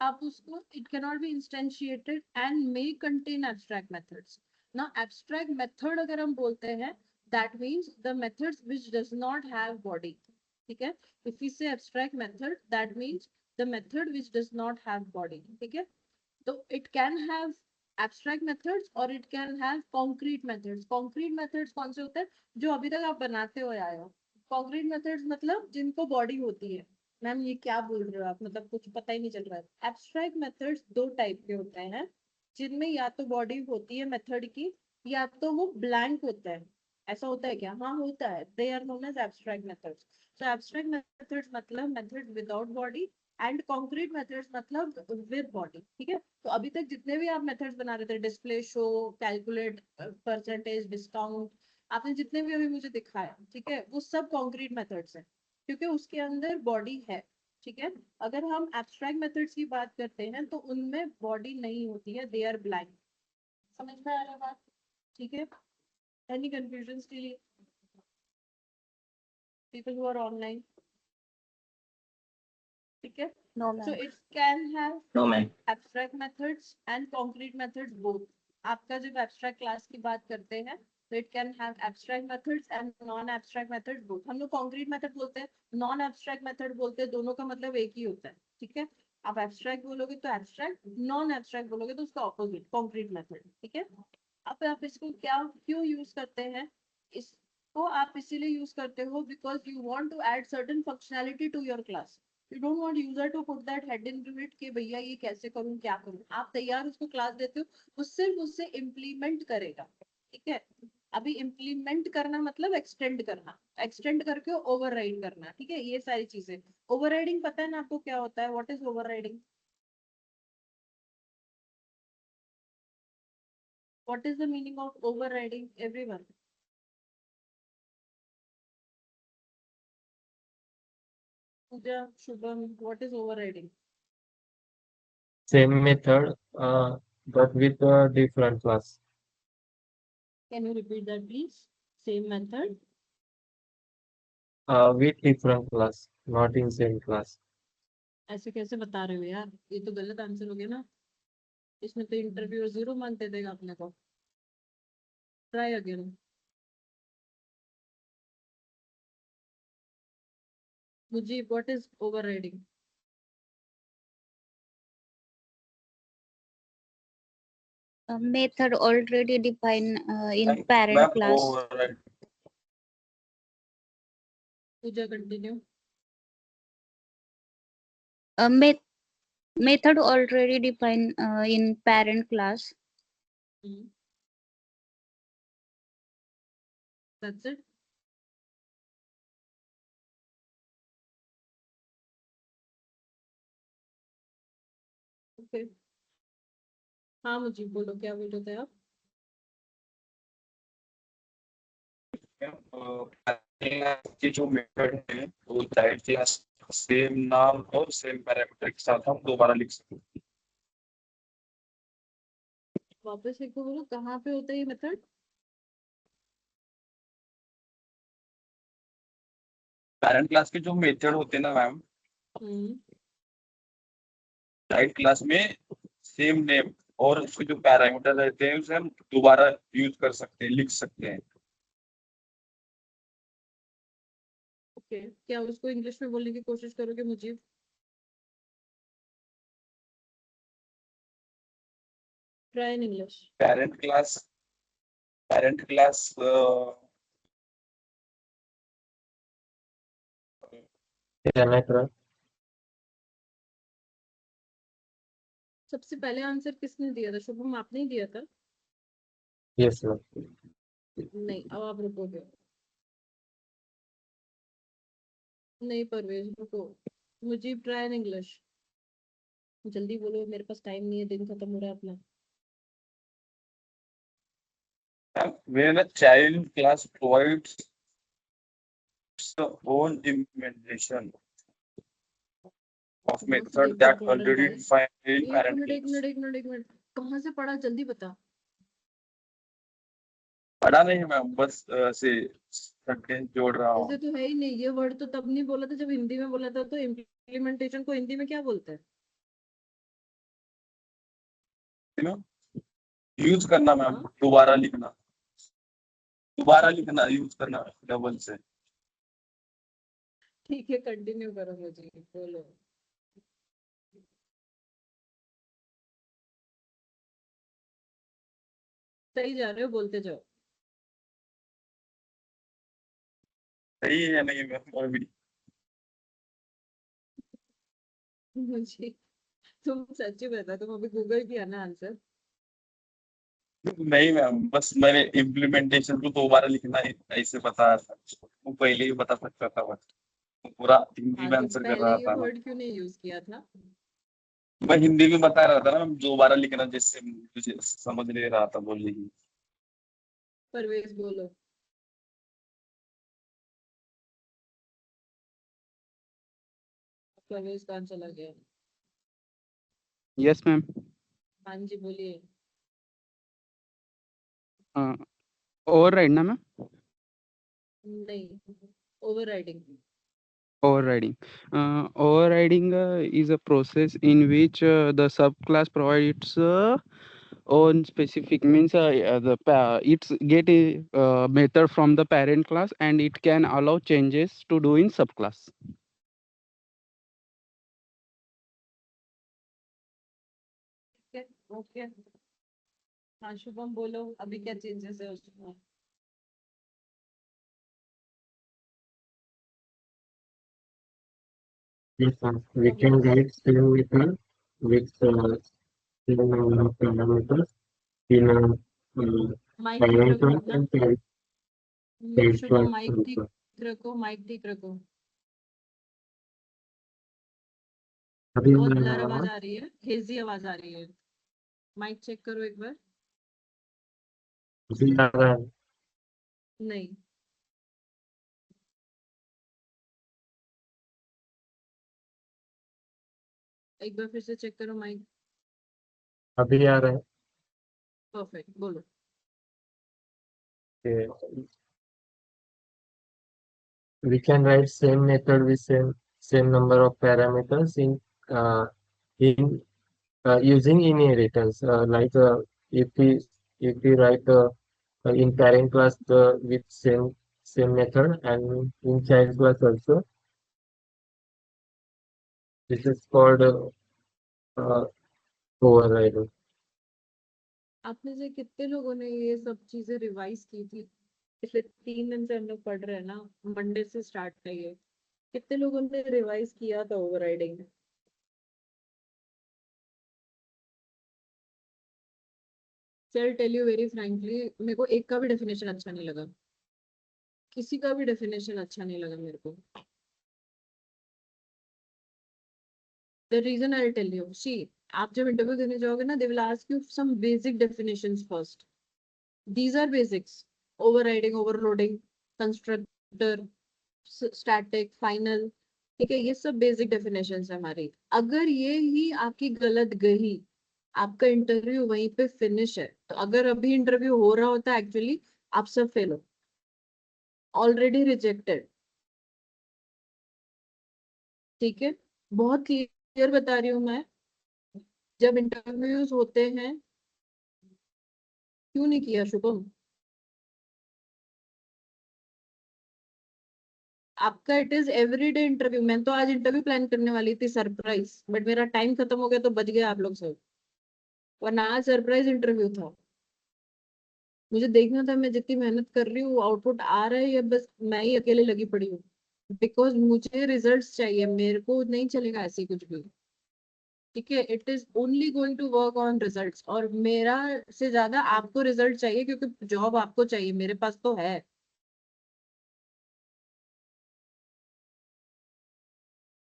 आप उसको, it can not be instantiated and may contain abstract methods. ना एब्स्ट्रैक्ट मेथड अगर हम बोलते हैं, that means the methods which does not have body, ठीक है। If we say abstract method, that means the method which does not have body, ठीक है। तो it can have abstract methods और it can have concrete methods. Concrete methods कौन से होते हैं? जो अभी तक आप बनाते हुए आए हो। कॉन्क्रीट मेथड्स मतलब जिनको बॉडी होती है। मैम ये क्या बोल रहे हो आप, मतलब कुछ पता ही नहीं चल रहा है। एब्स्ट्रैक्ट मेथड्स दो टाइप के होते हैं, जिनमें या तो बॉडी होती है मेथड की, या तो वो ब्लैंक होता है। ऐसा होता है क्या? हाँ होता है। They are known as abstract methods. तो एब्स्ट्रैक्ट मेथड्स मतलब method without body, and concrete methods मतलब विद बॉडी। ठीक है, तो अभी तक जितने भी आप मेथड्स बना रहे थे, display, show, calculate, percentage, discount, आपने जितने भी अभी मुझे दिखाए, ठीक है, वो सब कॉन्क्रीट मेथड्स हैं, क्योंकि उसके अंदर बॉडी है। ठीक है, अगर हम एब्स्ट्रैक्ट मेथड्स की बात करते हैं तो उनमें बॉडी नहीं होती है, दे आर ब्लैंक। समझ में आ रहा है बात? ठीक है, एनी कंफ्यूजन के लिए पीपल हु आर ऑनलाइन? ठीक है, no so ma'am. it can have no ma'am. abstract methods and concrete methods both। आपका जब abstract class की बात करते हैं तो it can have abstract methods and non abstract methods both। हम लोग concrete method बोलते हैं, non abstract method बोलते हैं, दोनों का मतलब एक ही होता है। ठीक है, आप abstract बोलोगे तो abstract, non abstract बोलोगे तो उसका opposite concrete method। ठीक है, अब आप इसको क्या क्यों यूज करते हैं? इसको आप इसीलिए यूज करते हो because you want to add certain functionality to your class. You don't want user to put that head into it कि भैया ये कैसे करूं, क्या करूं। आप तैयार उसको क्लास देते हो, वो सिर्फ उससे इम्प्लीमेंट करेगा। ठीक है, अभी इम्प्लीमेंट करना मतलब एक्सटेंड करना, एक्सटेंड करके ओवरराइड करना। ठीक है, ये सारी चीजें। ओवरराइडिंग पता है ना आपको क्या होता है? What is overriding? What is the meaning of overriding everyone? Pooja, Shubham, what is overriding? Same method, but with a different class. Can you repeat that please? Same method. With different class, not in same class. ऐसे कैसे बता रहे हो यार? ये तो गलत answer हो गया ना। इसमें तो इंटरव्यू 0 मार्क दे देगा अपने को। Try again. मुझे what is overriding? Method already defined in parent class. Pooja continue. Method already defined in parent class. That's it. Okay, हाँ मुझे बोलो, क्या बोल रहे थे आप? की जो मेथड है वो चाइल्ड क्लास सेम नाम और सेम पैरामीटर के साथ हम दोबारा लिख सकते हैं। वापस एक को बोलो, कहाँ पे होता है ये मेथड? पेरेंट क्लास के जो मेथड होते हैं ना मैम, हम्म, चाइल्ड क्लास में सेम नेम और उसके जो पैरामीटर रहते हैं उसे हम दोबारा यूज कर सकते हैं, लिख सकते हैं। ओके, क्या उसको इंग्लिश में बोलने की कोशिश करोगे मुझे? Try in English. Parent class Can I try? सबसे पहले आंसर किसने दिया था? शुभम आपने ही दिया था। Yes, ma'am. नहीं, अब आप रुकोगे। नहीं परवेज रुको। मुझे ट्राई इन इंग्लिश। जल्दी बोलो, मेरे पास टाइम नहीं है, दिन खत्म हो रहा है अपना। when a child class provides its own implementation of method that already defined in एक parent मिनट एक class। मिनट एक मिनट एक मिनट, कहाँ से पढ़ा? जल्दी बता। पढ़ा नहीं मैम, बस से सेंटेंस जोड़ रहा हूँ। ऐसे तो है ही नहीं, ये वर्ड तो तब नहीं बोला था जब हिंदी में बोला था। तो इम्प्लीमेंटेशन को हिंदी में क्या बोलते हैं? यूज करना मैम, हाँ? दोबारा लिखना यूज करना डबल से। ठीक है, कंटिन्यू करो, मुझे बोलो। सही जा रहे हो, बोलते जाओ। सही है या नहीं मैम? और भी मुझे तुम सच्ची बता, तुम अभी गूगल किया ना आंसर? नहीं मैम, बस मैंने इम्प्लीमेंटेशन को दोबारा लिखना ऐसे बताया था, वो पहले ही बता सकता था बस, पूरा हिंदी हाँ, में तो आंसर कर पहले रहा ये था ना। वर्ड क्यों नहीं यूज किया था? मैं हिंदी में बता रहा था ना मैम, दोबारा लिखना जिससे मुझे समझ नहीं रहा था बोलने की। परवेज बोलो। परवेज कहाँ चला गया? Yes ma'am. हाँ जी बोलिए। ओवरराइड ना मैम? नहीं, over riding. Overriding. Overriding is a process in which the subclass provides own specific means it's get a method from the parent class and it can allow changes to do in subclass. Okay. हाँ शुभम बोलो, अभी क्या changes है उसमें? Yes, sir. We can write same method with same number of parameters in a mic ठीक parent रखो class अपना। and child Shubham class mic ठीक also. रखो, माइक ठीक रखो। अभी बहुत मैं ब्लर आवाज आ रही है, हेजी आवाज आ रही है। माइक चेक करो एक बार। अभी आ रहा है। नहीं। एक बार फिर से चेक करो माइक। अभी आ रहा है। परफेक्ट, बोलो। Okay. We can write same method with same number of parameters in using inheritance. If we write in parent class with same method and in child class also, this is called overriding. आप में से कितने लोगों ने ये सब चीजें revise की थी? पिछले 3 दिन से हम लोग पढ़ रहे हैं ना, मंडे से स्टार्ट है ये। कितने लोगों ने रिवाइज किया था ओवरराइडिंग? चल टेल यू वेरी फ्रैंकली, मेरे को एक का भी डेफिनेशन अच्छा नहीं लगा। किसी का भी डेफिनेशन अच्छा नहीं लगा मेरे को। The reason I tell you, see, आप जब इंटरव्यू देने जाओगे ना, they will ask you some basic definitions first. These are basics. Overriding, overloading, constructor, static, final, ठीक है, ये सब बेसिक डेफिनेशंस है हमारी। अगर ये ही आपकी गलत गई, आपका इंटरव्यू वहीं पे फिनिश है। तो अगर अभी इंटरव्यू हो रहा होता एक्चुअली, आप सब फेल हो, ऑलरेडी रिजेक्टेड। ठीक है, बहुत क्लियर बता रही हूँ मैं। जब इंटरव्यूज होते हैं, क्यों नहीं किया शुभम? आपका इट इज एवरीडे इंटरव्यू। मैं तो आज इंटरव्यू प्लान करने वाली थी सरप्राइज, बट मेरा टाइम खत्म हो गया तो बच गया आप लोग सब। वरना आज सरप्राइज इंटरव्यू था। मुझे देखना था मैं जितनी मेहनत कर रही हूँ आउटपुट आ रहा है या बस मैं ही अकेले लगी पड़ी हूँ। बिकॉज मुझे रिजल्ट्स चाहिए, मेरे को नहीं चलेगा ऐसे कुछ भी। ठीक है, it is only going to work on results, और मेरा से ज्यादा आपको रिजल्ट चाहिए क्योंकि जॉब आपको चाहिए, मेरे पास तो है।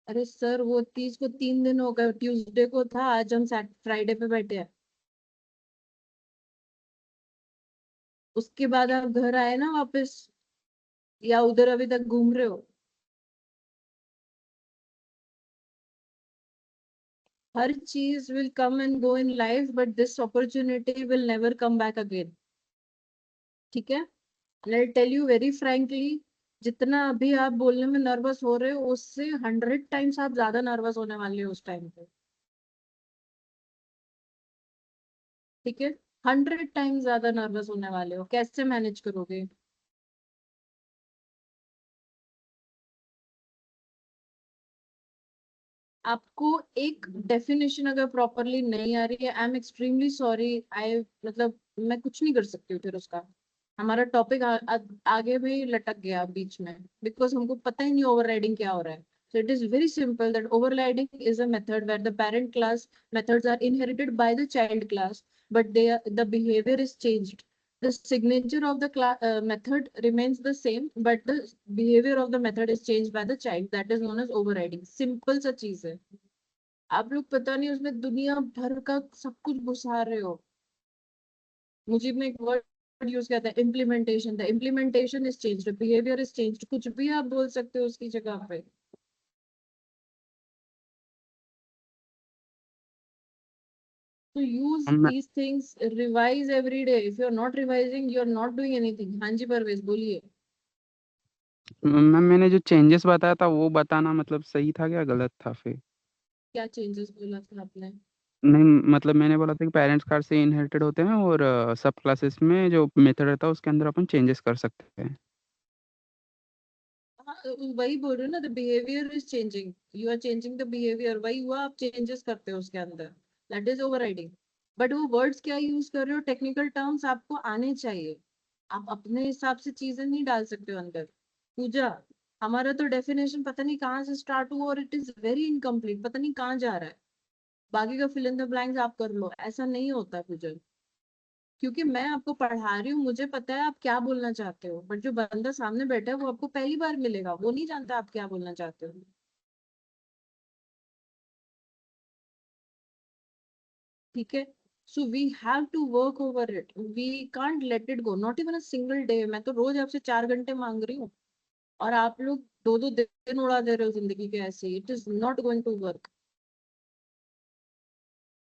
अरे सर, वो 30 को 3 दिन हो गए, ट्यूसडे को था, आज हम फ्राइडे पे बैठे हैं। उसके बाद आप घर आए ना वापस, या उधर अभी तक घूम रहे हो? हर चीज will come and go in life, but this opportunity will never come back again. ठीक है, I tell you very frankly, जितना अभी आप बोलने में नर्वस हो रहे हो, उससे 100 टाइम्स आप ज्यादा नर्वस होने वाले हो उस टाइम पे। ठीक है, 100 टाइम्स ज्यादा नर्वस होने वाले हो। कैसे मैनेज करोगे? आपको एक डेफिनेशन अगर प्रॉपरली नहीं आ रही है, आई एम एक्सट्रीमली सॉरी, आई मतलब मैं कुछ नहीं कर सकती हूँ फिर उसका। हमारा टॉपिक आगे भी लटक गया बीच में, बिकॉज हमको पता ही नहीं ओवरराइडिंग क्या हो रहा है। So it is very simple that overriding is a method where the parent class methods are inherited by the child class, but the behavior is changed. The signature of the method remains the same, but the behavior of the method is changed by the child. That is known as overriding. Simple सा चीज है। आप लोग पता नहीं उसमें दुनिया भर का सब कुछ घुसा रहे हो। मुझे में एक वर्ड यूज किया था, implementation. The implementation is changed, behaviour is changed, कुछ भी आप बोल सकते हो उसकी जगह पे। So use मैं these things, revise every day. If you're not revising, you're not doing anything. हाँ जी परवेश बोलिए। मैंने जो चेंजेस बताया था वो बताना मतलब सही था क्या गलत था फिर? क्या चेंजेस बोला था आपने? नहीं, मतलब मैंने बोला था कि पेरेंट्स कार्ड से इनहेरिटेड होते हैं और सब क्लासेस में जो मेथड रहता है उसके अंदर अपन चेंजेस कर सकते हैं। हाँ, वही बोल रहे हो ना, the behaviour is changing, you are changing the behaviour, वही हुआ, आप चेंजेस करते हो उसके अंदर, दैट इज ओवरराइडिंग। बट वो वर्ड्स क्या यूज कर रहे हो, टेक्निकल टर्म्स आपको आने चाहिए। आप अपने हिसाब से चीजें नहीं डाल सकते हो अंदर। पूजा, हमारा तो डेफिनेशन पता नहीं कहाँ से स्टार्ट हुआ और इट इज वेरी इनकम्प्लीट, पता नहीं कहाँ जा रहा है। बाकी का फिल इन द ब्लैंक्स आप कर लो, ऐसा नहीं होता पूजा। क्योंकि मैं आपको पढ़ा रही हूँ, मुझे पता है आप क्या बोलना चाहते हो, बट जो बंदा सामने बैठा है वो आपको पहली बार मिलेगा, वो नहीं जानता आप क्या बोलना चाहते हो। ठीक है। So we have to work over it, we can't let it go, not even a single day. मैं तो रोज आपसे 4 घंटे मांग रही हूँ और आप लोग 2-2 दिन उड़ा दे रहे हो जिंदगी के ऐसे। It is not going to work.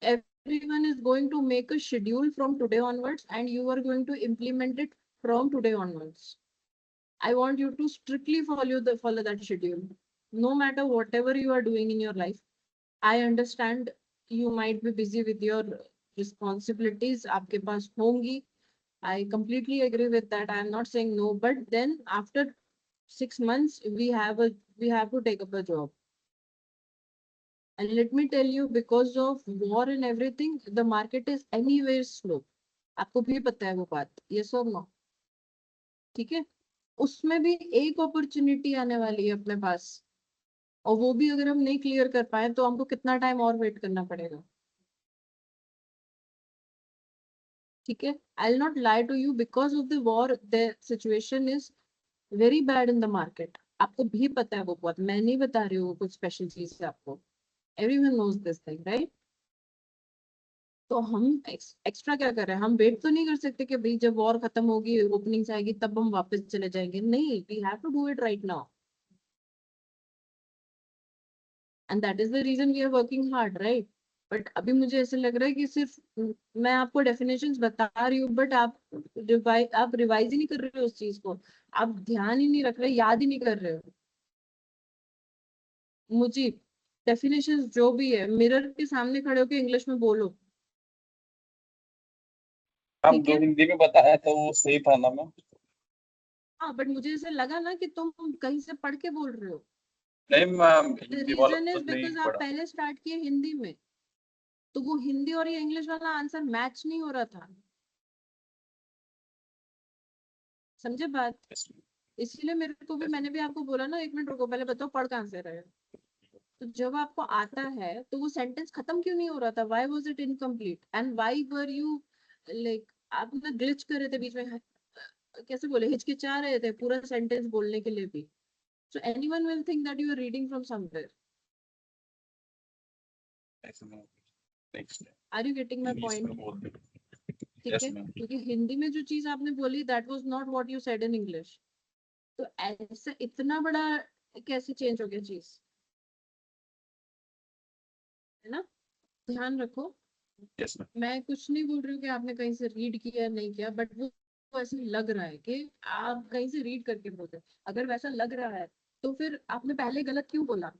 Everyone is going to make a schedule from today onwards and you are going to implement it from today onwards. I want you to strictly follow that schedule, no matter whatever you are doing in your life. I understand you might be busy with your responsibilities, आपके पास होंगी, I completely agree with that, I am not saying no, but then after 6 months we have to take up a job. And let me tell you, because of war and everything, the market is anywhere slow. आपको भी पता है वो बात, yes or no? ठीक है। उसमें भी एक अपॉर्चुनिटी आने वाली है अपने पास, और वो भी अगर हम नहीं क्लियर कर पाए तो हमको कितना टाइम और वेट करना पड़ेगा। ठीक है। I will not lie to you, because of the war the situation is very bad in the market. आपको भी पता है वो बहुत, मैं नहीं बता रही हूँ कुछ स्पेशल चीज से आपको, everyone knows this thing right. तो हम एक्स्ट्रा क्या कर रहे हैं, हम वेट तो नहीं कर सकते कि भाई जब वॉर खत्म होगी, ओपनिंग्स आएगी तब हम वापस चले जाएंगे, नहीं, we have to do it right now. And that is the reason we are working hard right. बट अभी मुझे ऐसे लग रहा है कि सिर्फ मैं आपको डेफिनेशंस बता रही हूँ, बट आप रिवाइज ही नहीं कर रहे हो उस चीज को, आप ध्यान ही नहीं रख रहे, याद ही नहीं कर रहे हो। मुझे डेफिनेशंस जो भी है मिरर के सामने खड़े होकर इंग्लिश में बोलो। आप ठीक जो है। हिंदी में बताया था वो सही था ना मैम? हाँ, बट मुझे ऐसे लगा ना कि तुम कहीं से पढ़ के बोल रहे हो। नहीं मैम, द हिंदी वाला रीजन तो इज नहीं बिकॉज आप पढ़ा। पहले स्टार्ट किए हिंदी में, तो वो हिंदी और ये इंग्लिश वाला आंसर मैच नहीं हो रहा था, समझे बात। इसीलिए मेरे को भी, मैंने भी आपको बोला ना, 1 मिनट रुको, पहले बताओ पढ़ कहाँ से रहे हो। तो जब आपको आता है तो वो सेंटेंस खत्म क्यों नहीं हो रहा था, why was it incomplete and why were you like, आप ना ग्लिच कर रहे थे बीच में, कैसे बोले, हिचकिचा रहे थे पूरा सेंटेंस बोलने के लिए भी। So anyone will think that you are reading from somewhere. Next are you getting my English में पॉइंट? बोलते हैं। ठीक यस है, मैम। क्योंकि हिंदी में जो चीज आपने बोली that was not what you said in English. तो ऐसे इतना बड़ा कैसे चेंज हो गया चीज, है ना। ध्यान रखो, यस मैम। मैं कुछ नहीं बोल रही हूँ कि आपने कहीं से रीड किया नहीं किया, बट वो ऐसे लग रहा है कि आप कहीं से रीड करके बोलते हैं। अगर वैसा लग रहा है तो फिर आपने पहले गलत क्यों बोला,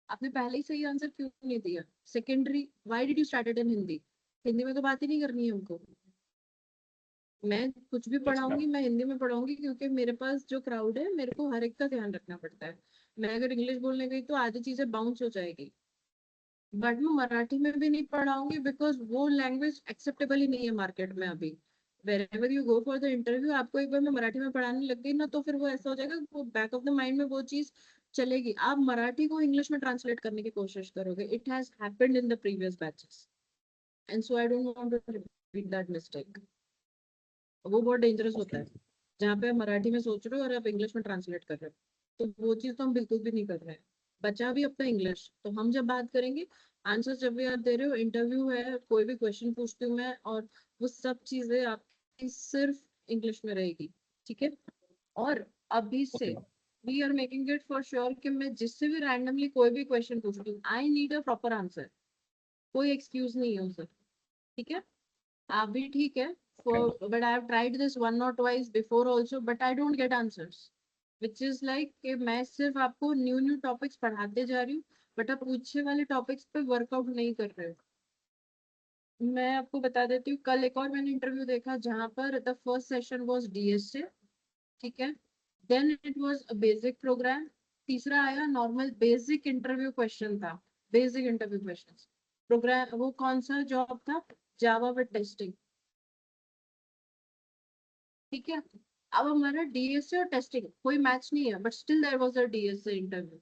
आपने पहले ही सही आंसर क्यों नहीं दिया। Secondary, why did you started in Hindi, Hindi में तो बात ही नहीं करनी है हमको। मैं कुछ भी यस मैम। पढ़ाऊंगी मैं हिंदी में पढ़ाऊंगी, क्योंकि मेरे पास जो क्राउड है मेरे को हर एक का ध्यान रखना पड़ता है। मैं अगर इंग्लिश बोलने गई तो आधी चीजें बाउंस हो जाएगी। बट मैं मराठी में भी नहीं पढ़ाऊंगी बिकॉज वो लैंग्वेज एक्सेप्टेबल ही नहीं है मार्केट में अभी। wherever you go for the interview, आपको एक बार मैं मराठी में पढ़ाने लग गई ना, तो फिर वो ऐसा हो जाएगा, वो बैक ऑफ द माइंड में वो चीज चलेगी। आप मराठी को इंग्लिश में ट्रांसलेट करने की कोशिश करोगे, it has happened in the previous batches, and so I don't want to repeat that mistake. वो बहुत डेंजरस होता है, जहाँ पे आप मराठी में सोच रहे हो और आप इंग्लिश में ट्रांसलेट कर रहे हो, तो वो चीज तो हम बिल्कुल भी नहीं कर रहे हैं। बचा भी अपना इंग्लिश, तो हम जब बात करेंगे, आंसर जब भी आप दे रहे हो, इंटरव्यू है, कोई भी क्वेश्चन पूछती हूँ मैं, और वो सब चीजें आपकी सिर्फ इंग्लिश में रहेगी, ठीक है। और अभी से okay. We are making it for sure कि मैं जिससे भी रैंडमली कोई भी क्वेश्चन पूछती हूँ, I need a proper answer, कोई एक्सक्यूज नहीं है उसे, ठीक है। आप भी ठीक है, for but I have tried this one or twice before also, but I don't get answers, which is like कि मैं सिर्फ आपको न्यू न्यू टॉपिक्स पढ़ाते जा रही हूँ, बट आप पूछे वाले टॉपिक्स पे वर्कआउट नहीं कर रहे हो। मैं आपको बता देती हूँ, कल एक और मैंने इंटरव्यू देखा जहाँ पर the first session was DSA, ठीक है, then it was a basic program, तीसरा आया नॉर्मल बेसिक इंटरव्यू क्वेश्चन था, बेसिक इंटरव्यू क्वेश्चन। प्रोग्राम वो कौन सा जॉब था, जावा विद टेस्टिंग, ठीक है। अब हमारा डीएसए और टेस्टिंग कोई मैच नहीं है, but still there was a DSA interview.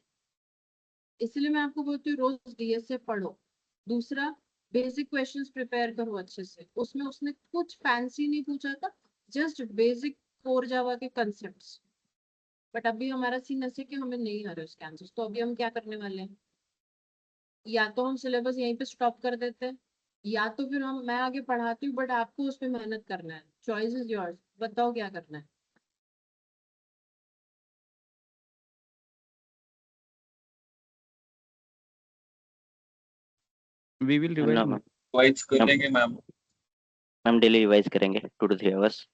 इसलिए मैं आपको बोलती हूँ रोज डीएसए पढ़ो। दूसरा, बेसिक क्वेश्चंस प्रिपेयर करो अच्छे से, उसमें उसने कुछ फैंसी नहीं पूछा था, जस्ट बेसिक कोर जावा के कंसेप्ट्स। बट अभी हमारा सीन ऐसे कि हमें नहीं आ रहे उसके आंसर्स, तो अभी हम क्या करने वाले हैं, या तो हम सिलेबस यहीं पे स्टॉप कर देते हैं, या तो फिर हम मैं आगे पढ़ाती हूँ, बट आपको उस पर मेहनत करना है, चॉइस इज योर्स, बताओ क्या करना है। We will no revise. Ma'am. वाइज कर मैम लेंगे मैम। मैम डेली रिवाइज करेंगे 2 to 3 hours।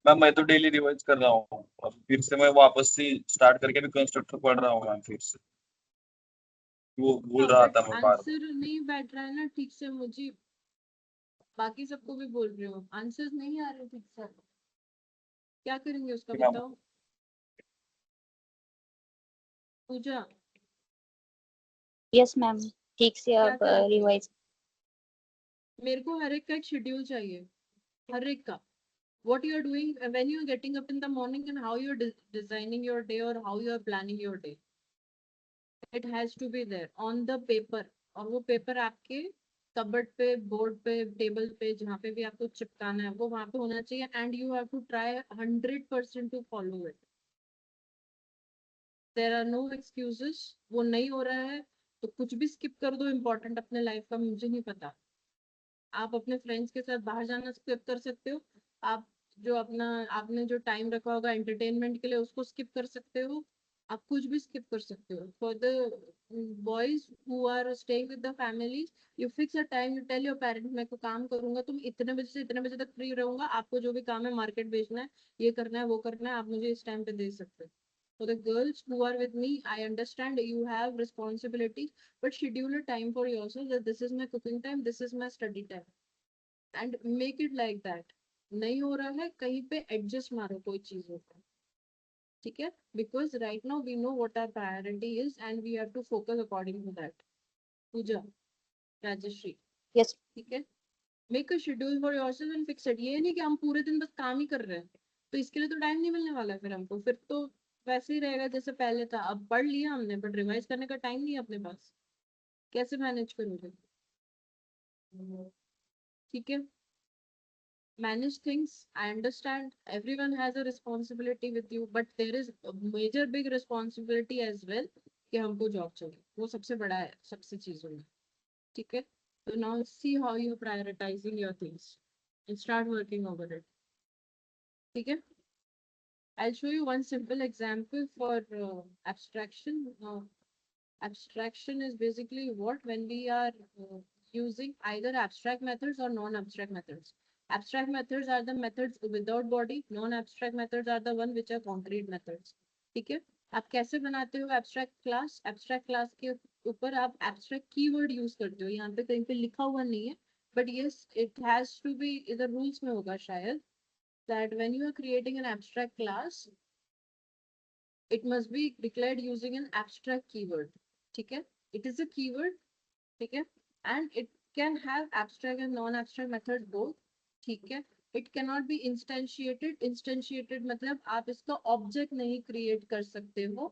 मैम मैं तो डेली रिवाइज कर रहा हूँ, अब फिर से मैं वापस से स्टार्ट करके भी कंस्ट्रक्टर पढ़ रहा हूँ मैम फिर से, वो भूल हाँ रहा बट था मैं बार बार। आंसर नहीं बैठ रहा है ना ठीक से, मुझे बाकी सबको भी बोल रही हूँ, आंसर्स नहीं आ रहे ठीक से, क्या करेंगे उसका मैम बताओ। पूजा, यस मैम, ठीक से क्या अब करेंगे। रिवाइज। मेरे को हर एक का एक शेड्यूल चाहिए, हर एक का, what you are doing when you are getting up in the morning and how you are designing your day or how you are planning your day, it has to be there on the paper। और वो paper आपके cupboard पे, board पे, table पे, जहाँ पे भी आपको चिपकाना है, वो वहां पे होना चाहिए, and you have to try 100% to follow it. There are no excuses, वो नहीं हो रहा है तो कुछ भी स्किप कर दो इम्पोर्टेंट अपने लाइफ का, मुझे नहीं पता। आप अपने फ्रेंड्स के साथ बाहर जाना स्किप कर सकते हो, आप जो अपना आपने जो टाइम रखा होगा एंटरटेनमेंट के लिए उसको स्किप कर सकते हो, आप कुछ भी स्किप कर सकते हो। For the boys who are staying with the families, you fix a time, you tell your parents मैं को काम करूंगा, तुम इतने बजे से इतने बजे तक फ्री रहूंगा, आपको जो भी काम है, मार्केट बेचना है, ये करना है, वो करना है, आप मुझे इस टाइम पे दे सकते हो। For the girls who are with me, I understand you have responsibilities, but schedule a time for yourself that this is my cooking time, this is my study time, and make it like that। नहीं हो रहा है कहीं पे adjust मारो कोई चीजों को, ठीक है, because right now we know what our priority is and we have to focus according to that. Pooja, Rajshree, yes. ठीक है, make a schedule for yourself and fix it. ये नहीं कि हम पूरे दिन बस काम ही कर रहे हैं, तो इसके लिए तो टाइम नहीं मिलने वाला है फिर हमको, फिर तो वैसे ही रहेगा जैसे पहले था। अब पढ़ लिया हमने, बट रिवाइज करने का टाइम नहीं है अपने पास, कैसे मैनेज करोगे, ठीक है। Manage things, I understand everyone has a responsibility with you, but there is a major big responsibility as well कि हमको जॉब चाहिए, वो सबसे बड़ा है सबसे चीजों में, ठीक है। तो now see how you are prioritizing your things and start working over it, ठीक है। I'll show you one simple example for abstraction. Abstraction is basically what, when we are using either abstract methods or non-abstract methods. Abstract methods are the methods without body, non-abstract methods are the one which are concrete methods, ठीक है। आप कैसे बनाते हो abstract class, abstract class के ऊपर आप abstract keyword use करते हो, यहाँ पे कहीं पे लिखा हुआ नहीं है, but yes it has to be, इधर rules में होगा शायद, that when you are creating an abstract class, it must be declared using an abstract keyword, ठीक है। It is a keyword ठीक है, and it can have abstract and non abstract method both, ठीक है। It can not be instantiated, instantiated मतलब आप इसका object नहीं क्रिएट कर सकते हो,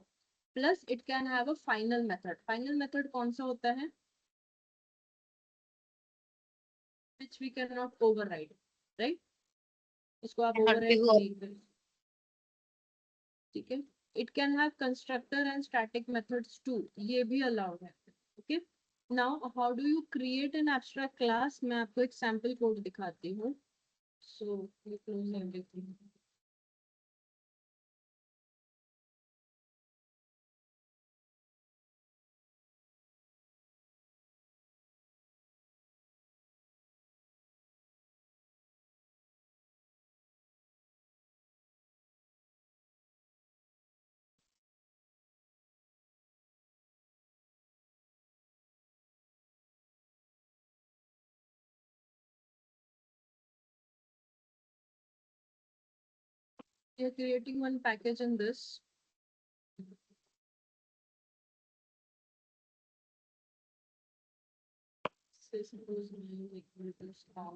plus it can have a final method. Final method कौन सा होता है? which we cannot override, right? इसको आप Cannot be override over- नहीं कर, ठीक है। it can have constructor and static methods too, ये भी allowed है, okay? now how do you create an abstract class? मैं आपको एक sample code दिखाती हूँ, so you close everything. You're creating one package in this. Say suppose name equal to star.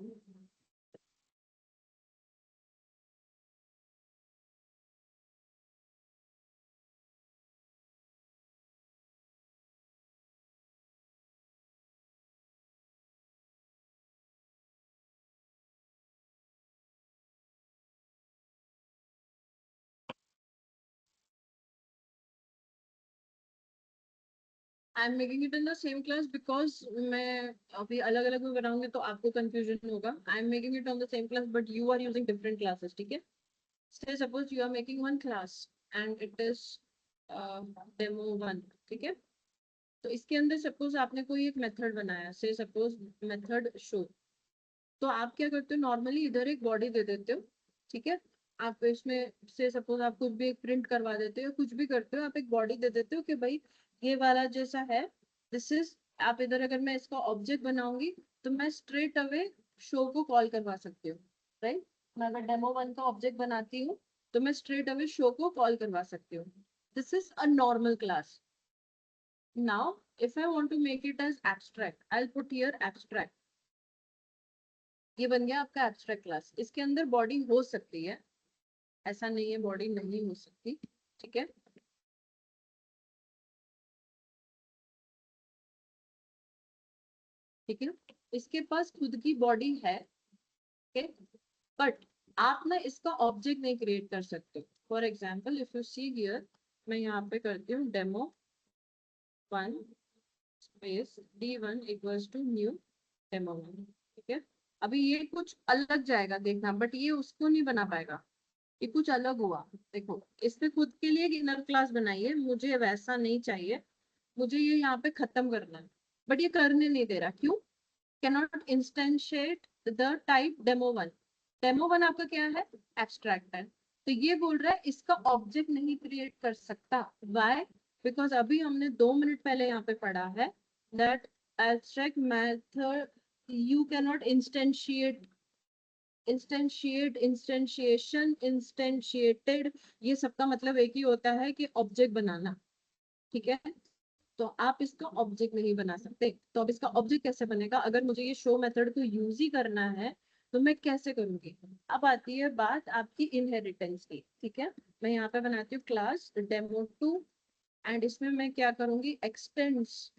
I am making it in the same class because मैं अभी अलग अलग में बनाऊंगी तो आपको कंफ्यूजन होगा। I am making it on the same class but you are using different classes, ठीक है। Say suppose you are making one class and it is demo 1, ठीक है। तो इसके अंदर सपोज आपने कोई एक मेथड बनाया, से सपोज मेथड शो, तो आप क्या करते हो, नॉर्मली इधर एक बॉडी दे देते हो, ठीक है। आप इसमें से सपोज आप कुछ भी एक प्रिंट करवा देते हो, कुछ भी करते हो, आप एक बॉडी दे देते हो कि भाई ये वाला जैसा है, दिस इज, आप इधर अगर मैं इसका ऑब्जेक्ट बनाऊंगी तो मैं स्ट्रेट अवे शो को कॉल करवा सकती हूँ, राइट। मैं अगर डेमो 1 का ऑब्जेक्ट बनाती हूँ तो मैं स्ट्रेट अवे शो को कॉल करवा सकती हूँ। This is a normal class. Now if I want to make it as abstract, I will put here abstract. ये बन गया आपका एब्स्ट्रैक्ट क्लास। इसके अंदर बॉडी हो सकती है, ऐसा नहीं है बॉडी नहीं हो सकती, ठीक है। ठीक है, इसके पास खुद की बॉडी है, ठीक है, बट आप ना इसका ऑब्जेक्ट नहीं क्रिएट कर सकते। For example if you see here, मैं यहाँ पे करती हूँ demo 1 space D1 equals to new demo 1, ठीक है। अभी ये कुछ अलग जाएगा देखना, बट ये उसको नहीं बना पाएगा, ये कुछ अलग हुआ। देखो इसने खुद के लिए एक इनर क्लास बनाई है, मुझे वैसा नहीं चाहिए, मुझे ये यहाँ पे खत्म करना है, बट ये करने नहीं दे रहा, क्यों? cannot instantiate the type demo1। demo1 आपका क्या है, एब्स्ट्रैक्ट है, तो ये बोल रहा है इसका ऑब्जेक्ट नहीं क्रिएट कर सकता। व्हाई? बिकॉज अभी हमने 2 मिनट पहले यहाँ पे पढ़ा है that abstract method you cannot instantiate, instantiation, instantiated, ये सबका मतलब एक ही होता है कि ऑब्जेक्ट बनाना, ठीक है। तो आप इसका ऑब्जेक्ट नहीं बना सकते, तो अब इसका ऑब्जेक्ट कैसे बनेगा? अगर मुझे ये शो मेथड को यूज ही करना है तो मैं कैसे करूंगी? अब आती है बात आपकी इनहेरिटेंस की, ठीक है। मैं यहाँ पे बनाती हूँ क्लास demo2 एंड इसमें मैं क्या करूंगी, एक्सटेंड्स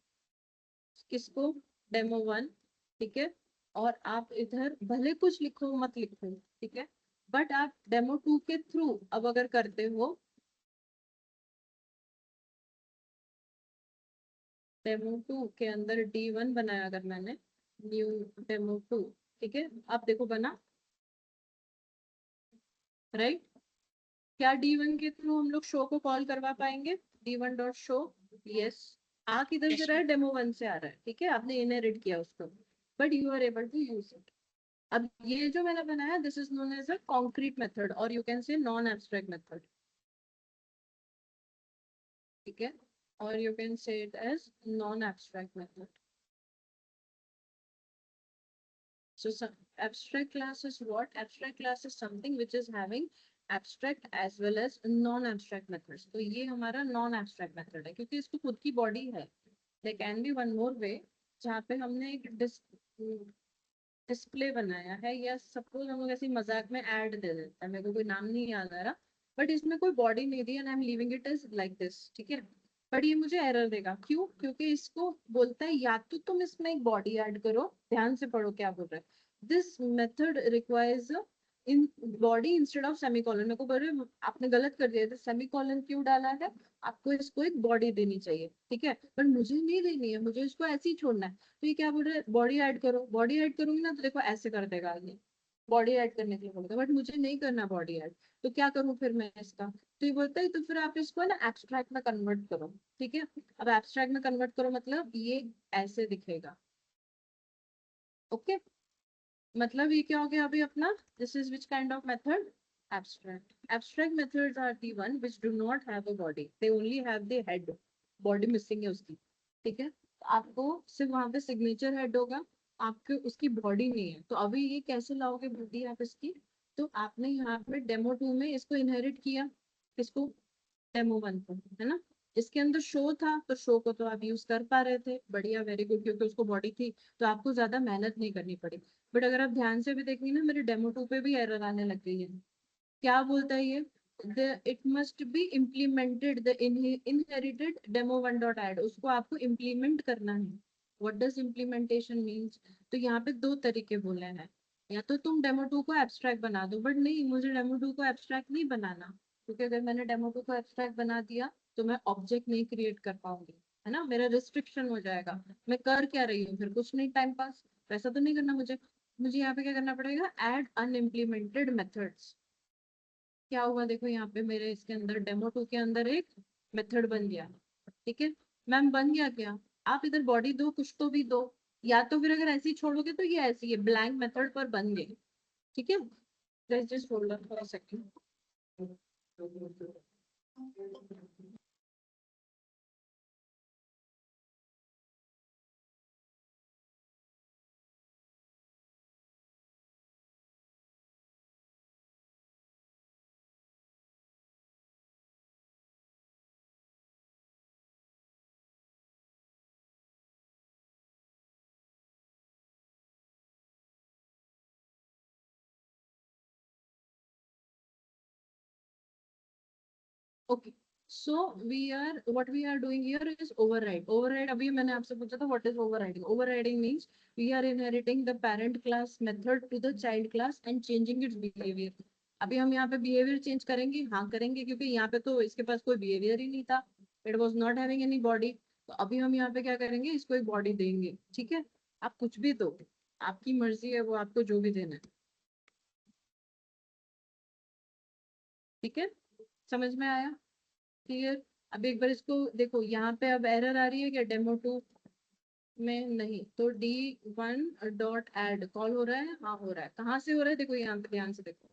किसको, demo1, ठीक है। और आप इधर भले कुछ लिखो मत लिखो, ठीक है, बट आप demo2 के थ्रू अब अगर करते हो, demo2 के अंदर D1 बनाया अगर मैंने, न्यू demo2, ठीक है, आप देखो बना, राइट। क्या D1 के थ्रू हम लोग शो को कॉल करवा पाएंगे? D1 dot show, yes. आ किधर से रहा है, demo1 से आ रहा है, ठीक है, आपने इनहेरिट किया उसको, but you are able to use it. अब ये जो मैंने बनाया, this is known as a concrete method और you can say non abstract method, ठीक है, और you can say it as non abstract method. So abstract class is what? Abstract class is something which is having abstract as well as non-abstract methods. तो ये हमारा non-abstract method है क्योंकि इसको खुद की body है. There can be one more way. जहाँ पे हमने एक डिस्प्ले बनाया है, या सपोज हम लोग ऐसे ही मजाक में ऐड दे देते हैं, मेरे को कोई नाम नहीं याद आ रहा, बट इसमें कोई बॉडी नहीं दी and I am leaving it as like this, ठीक है। बट ये मुझे एरर देगा, क्यों? क्योंकि इसको बोलता है या तो तुम इसमें एक बॉडी ऐड करो, ध्यान से पढ़ो क्या बोल रहा है, this method requires in body instead of semicolon. मेरे को बोल रहे आपने गलत कर दिया, सेमीकोलन क्यों डाला है, आपको इसको एक बॉडी देनी चाहिए, ठीक है, पर मुझे नहीं देनी है, मुझे इसको ऐसे ही छोड़ना है। तो ये क्या बोल रहा है, बॉडी ऐड करो, बॉडी ऐड करूंगी ना तो देखो ऐसे कर देगा आगे, बॉडी ऐड करने के लिए बोलता है, बट मुझे नहीं करना बॉडी ऐड, तो क्या करूं फिर मैं इसका, तो ये बोलता है तो फिर आप इसको ना एब्स्ट्रैक्ट में कन्वर्ट करो, ठीक है। अब एब्स्ट्रैक्ट में कन्वर्ट करो मतलब ये ऐसे दिखेगा, ओके। मतलब ये क्या हो गया अभी अपना, this is which kind of method, abstract. Abstract methods are the one which do not have a body, they only have the head, body missing है उसकी, ठीक है। तो आपको सिर्फ वहां पे सिग्नेचर हेड होगा, आपके उसकी बॉडी नहीं है, तो अभी ये कैसे लाओगे बॉडी आप इसकी, तो आपने यहाँ पे डेमो 2 में इसको इनहेरिट किया, इसको डेमो 1 को, है ना। इसके अंदर शो था तो शो को तो आप यूज कर पा रहे थे, बढ़िया, वेरी गुड, क्योंकि उसको बॉडी थी तो आपको ज्यादा मेहनत नहीं करनी पड़ी। बट अगर आप ध्यान से भी देखेंगे ना, मेरे डेमो 2 पे भी एरर आने लग गई है। क्या बोलता है ये, it must be implemented the inherited demo 1 dot add, उसको आपको इम्प्लीमेंट करना है। व्हाट डज इम्प्लीमेंटेशन मीन्स, तो यहाँ पे दो तरीके बोले हैं, या तो तुम डेमो 2 को एब्स्ट्रैक्ट बना दो, बट नहीं, मुझे डेमो 2 को एब्स्ट्रैक्ट नहीं बनाना, क्योंकि अगर मैंने डेमो 2 को एब्स्ट्रैक्ट बना दिया तो मैं ऑब्जेक्ट नहीं क्रिएट कर पाऊंगी, है ना, मेरा रिस्ट्रिक्शन हो जाएगा। मैं कर क्या रही हूँ फिर, कुछ नहीं, टाइम पास, वैसा तो नहीं करना मुझे। मुझे यहाँ पे क्या करना पड़ेगा, ऐड अनइम्प्लीमेंटेड मेथड्स। क्या हुआ देखो, यहाँ पे मेरे इसके अंदर डेमो 2 के अंदर एक मेथड बन गया, ठीक है। मैम बन गया क्या, आप इधर बॉडी दो, कुछ तो भी दो, या तो फिर अगर ऐसे ही छोड़ोगे तो ये ऐसे ही ब्लैंक मेथड पर बन गए, ठीक है। Let's just hold on for a second. Okay, so what we are doing here is override. Override, अभी मैंने आपसे पूछा था what is overriding. Overriding means we are inheriting the parent class method to the child class and changing its behavior. अभी हम यहाँ पे behavior change करेंगे, हाँ करेंगे, क्योंकि यहाँ पे तो इसके पास कोई behavior ही नहीं था, it was not having any body. तो अभी हम यहाँ पे क्या करेंगे, इसको एक body देंगे, ठीक है। आप कुछ भी दो, आपकी मर्जी है, वो आपको जो भी देना है, ठीक है, समझ में आया, क्लियर। अब एक बार इसको देखो, यहाँ पे अब एरर आ रही है क्या डेमो 2 में, नहीं, तो D1 डॉट ऐड कॉल हो रहा है, हाँ हो रहा है, कहाँ से हो रहा है देखो, यहाँ पे ध्यान से देखो,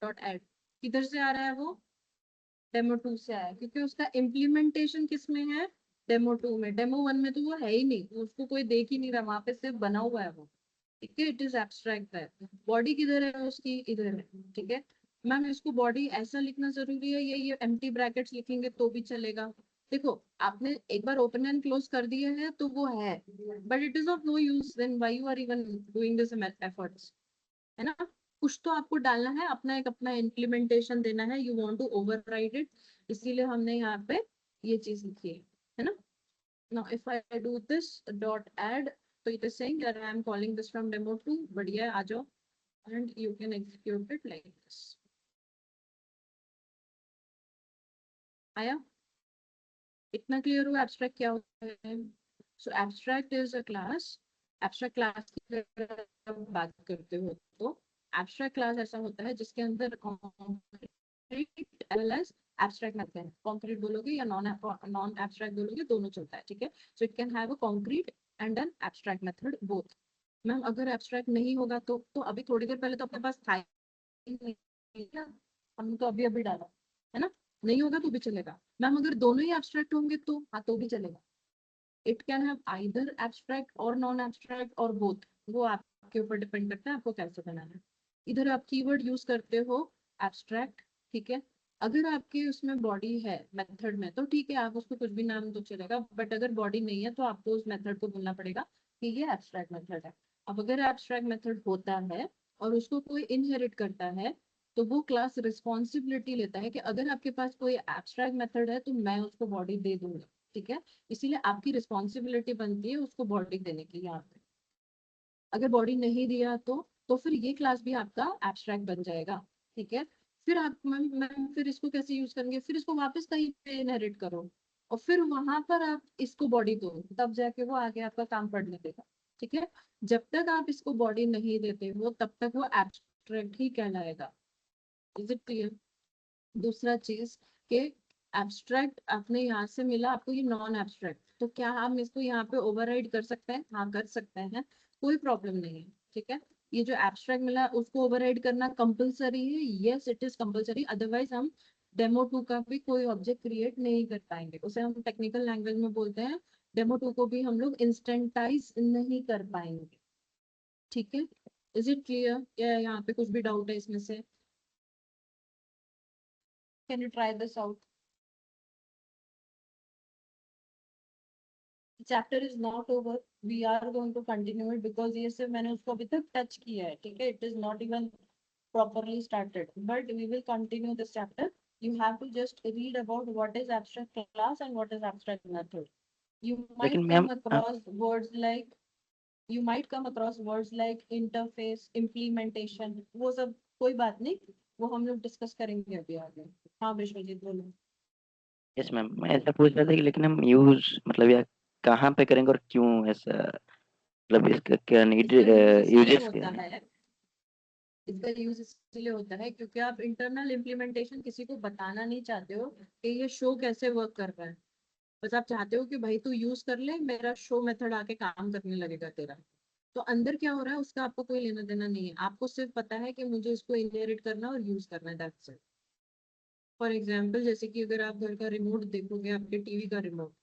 डॉट ऐड किधर से आ रहा है, वो डेमो 2 से आया है, क्योंकि उसका इम्प्लीमेंटेशन किस में है, डेमो 2 में। डेमो 1 में तो वो है ही नहीं, उसको कोई देख ही नहीं रहा, वहां पे सिर्फ बना हुआ है वो, ठीक है, इट इज एब्स्ट्रैक्ट है। बॉडी किधर है उसकी, इधर है, ठीक है। मैम इसको बॉडी ऐसा लिखना जरूरी है, ये एम्प्टी ब्रैकेट्स लिखेंगे तो भी चलेगा। देखो आपने एक बार ओपन एंड क्लोज कर दिया है तो वो है, but it is of no use, then why you are even doing this efforts, है ना। कुछ तो आपको डालना है, अपना एक अपना इम्प्लीमेंटेशन देना है, you want to override it, इसीलिए हमने यहाँ पे ये चीज लिखी है ना। Now if I do this dot add, so it is saying that I am calling this from demo 2, बढ़िया आ जाओ, and you can execute it like this. आया, इतना क्लियर हुआ एब्स्ट्रैक्ट क्या होता है। So abstract is a class, abstract class की अगर आप बात करते हो तो एब्स्ट्रैक्ट क्लास ऐसा होता है जिसके अंदर कॉन्क्रीट एज एब्स्ट्रैक्ट मेथड है। कॉन्क्रीट बोलोगे या नॉन एब्स्ट्रैक्ट बोलोगे, दोनों चलता है, ठीक है। So it can have a concrete and an abstract method both. Ma'am अगर एब्स्ट्रैक्ट नहीं होगा तो अभी थोड़ी देर पहले तो अपने पास था ही नहीं, हमने तो अभी अभी डाला, है ना। नहीं होगा तो भी चलेगा। मैम अगर दोनों ही एब्स्ट्रैक्ट होंगे तो हाँ तो भी चलेगा। It can have either abstract और नॉन एब्स्ट्रैक्ट और बोथ, वो आपके ऊपर डिपेंड करता है आपको कैसे बनाना है। इधर आप कीवर्ड यूज करते हो एब्स्ट्रैक्ट, ठीक है। अगर आपके उसमें बॉडी है मेथड में तो ठीक है, आप उसको कुछ भी नाम दो चलेगा, बट अगर बॉडी नहीं है तो आपको उस मेथड को बोलना पड़ेगा कि ये एब्स्ट्रैक्ट मेथड है। अब अगर एब्स्ट्रैक्ट मेथड होता है और उसको कोई इनहेरिट करता है, तो वो क्लास रिस्पॉन्सिबिलिटी लेता है कि अगर आपके पास कोई एब्स्ट्रैक्ट मेथड है तो मैं उसको बॉडी दे दूंगा, ठीक है। इसीलिए आपकी रिस्पॉन्सिबिलिटी बनती है उसको बॉडी देने की यहाँ पे। अगर बॉडी नहीं दिया तो फिर ये क्लास भी आपका एब्स्ट्रैक्ट बन जाएगा, ठीक है। फिर आप मैम फिर इसको कैसे यूज करेंगे, फिर इसको वापस कहीं पे इनहेरिट करो और फिर वहां पर आप इसको बॉडी दो, तब जाके वो आगे आपका काम पढ़ने देगा, ठीक है। जब तक आप इसको बॉडी नहीं देते वो तब तक वो एब्स्ट्रैक्ट ही कहलाएगा। Is it clear? दूसरा चीज के एब्स्ट्रैक्ट आपने यहाँ से मिला आपको ये नॉन एब्स्ट्रैक्ट, तो क्या हम इसको यहाँ पे ओवरराइड कर सकते हैं? हाँ कर सकते हैं, कोई प्रॉब्लम नहीं है, ठीक है। ये जो एब्स्ट्रैक्ट मिला उसको ओवरराइड करना कंपलसरी है, yes it is compulsory, otherwise हम डेमो टू का भी कोई ऑब्जेक्ट क्रिएट नहीं कर पाएंगे, उसे हम टेक्निकल लैंग्वेज में बोलते हैं डेमो टू को भी हम लोग इंस्टेंटाइज नहीं कर पाएंगे, ठीक है। इज इट क्लियर या यहाँ पे कुछ भी डाउट है इसमें से? Can you try this out? Chapter is not over, we are going to continue it because ये सिर्फ मैंने उसको अभी तक टच किया है, ठीक है। It is not even properly started, but we will continue this chapter. You have to just read about what is abstract class and what is abstract method. You लेकिन might ma'am come across words like interface, implementation, वो सब कोई बात नहीं, वो हम लोग discuss करेंगे अभी आगे। हाँ विश्वजीत बोलो। यस मैम, मैं ऐसा पूछ रहा था कि लेकिन हम यूज मतलब या कहाँ पे करेंगे और क्यों ऐसा, मतलब इसका क्या नीड इसका यूज इसलिए यूजेस क्या होता है? है, इसका यूज इसलिए होता है क्योंकि आप इंटरनल इम्प्लीमेंटेशन किसी को बताना नहीं चाहते हो कि ये शो कैसे वर्क कर रहा है, बस आप चाहते हो कि भाई तू यूज कर ले, मेरा शो मेथड आके काम करने लगेगा तेरा। तो अंदर क्या हो रहा है उसका आपको कोई लेना देना नहीं है, आपको सिर्फ पता है कि मुझे इसको इनहेरिट करना और यूज करना है, दैट्स इट। फॉर एग्जाम्पल जैसे कि अगर आप घर का रिमोट देखोगे, आपके टीवी का रिमोट,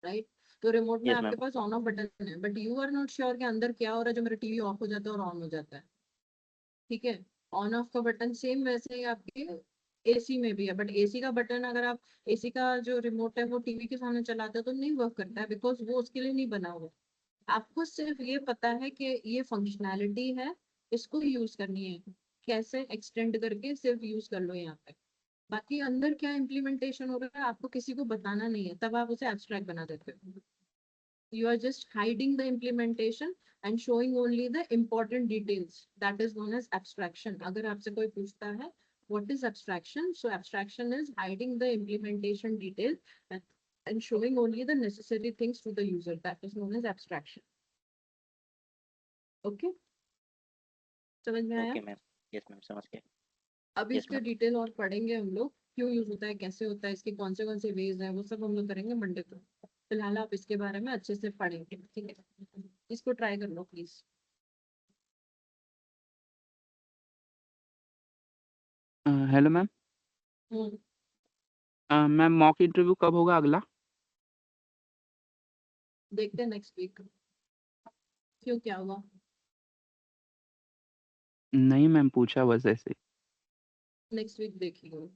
राइट, तो रिमोट में यस आपके मैम। पास ऑन ऑफ बटन है, but you are not sure कि अंदर क्या हो रहा है जो मेरा टीवी ऑफ हो जाता है और ऑन हो जाता है, ठीक है। ऑन ऑफ का बटन सेम वैसे ही आपके एसी में भी है, बट एसी का बटन अगर आप एसी का जो रिमोट है वो टीवी के सामने चलाते हो तो नहीं वर्क करता है, बिकॉज वो उसके लिए नहीं बना हुआ। आपको सिर्फ ये पता है कि ये फंक्शनैलिटी है, इसको यूज करनी है, कैसे एक्सटेंड करके सिर्फ यूज कर लो यहाँ पे। बाकी अंदर क्या इम्प्लीमेंटेशन हो रहा है आपको किसी को बताना नहीं है, तब आप उसे एब्स्ट्रैक्ट बना देते हो। You are just hiding the implementation and showing only the important details. That is known as abstraction. अगर आपसे कोई पूछता है what is abstraction? So abstraction is hiding the implementation detail and showing only the necessary things to the user. That is known as abstraction. Okay? समझ में आया? Okay ma'am, yes ma'am समझ गए। अब यस इसके मैम। डिटेल और पढ़ेंगे हम लोग, क्यों यूज होता है, कैसे होता है, इसके कौन से वेज हैं, वो सब हम लोग करेंगे मंडे को। फिलहाल आप इसके बारे में अच्छे से पढ़ेंगे, ठीक है। इसको ट्राई कर लो please. Hello ma'am. Hmm, ma'am mock interview कब होगा अगला? देखते हैं नेक्स्ट वीक। क्यों, क्या हुआ? नहीं मैम, पूछा बस ऐसे। नेक्स्ट वीक देखिए।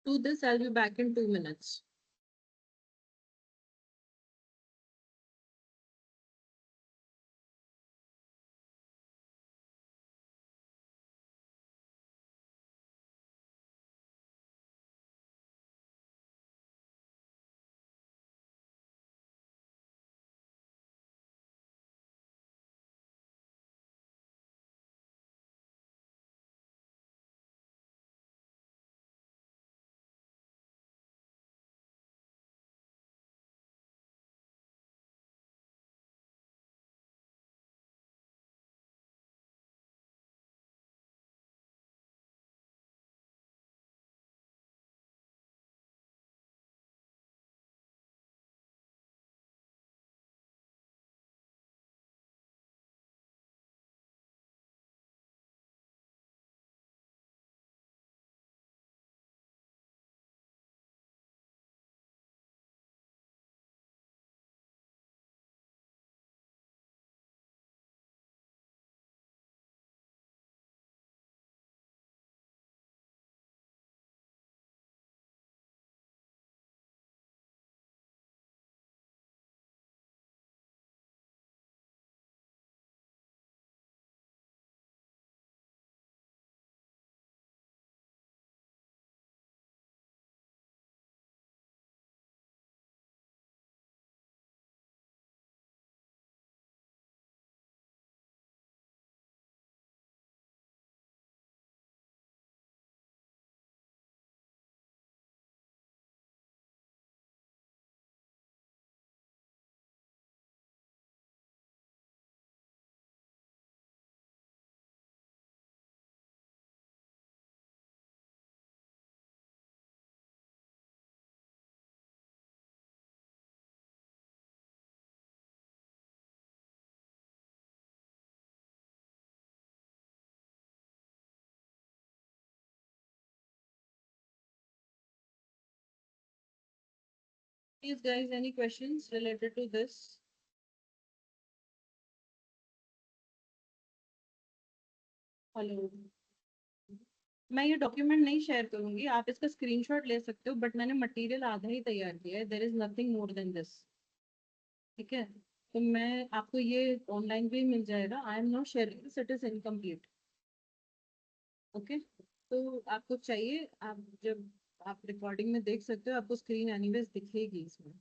Do this, I'll be back in 2 minutes. Please guys, any questions related to this? Hello, मैं ये डॉक्यूमेंट नहीं शेयर करूंगी, आप इसका स्क्रीनशॉट ले सकते हो, बट मैंने मटेरियल आधा ही तैयार किया है, there is nothing more than this. ठीक है, तो मैं आपको ये ऑनलाइन भी मिल जाएगा। I am not sharing this, it is incomplete. Okay, तो आपको चाहिए, आप जब आप रिकॉर्डिंग में देख सकते हो, आपको स्क्रीन एनीवेज दिखेगी इसमें।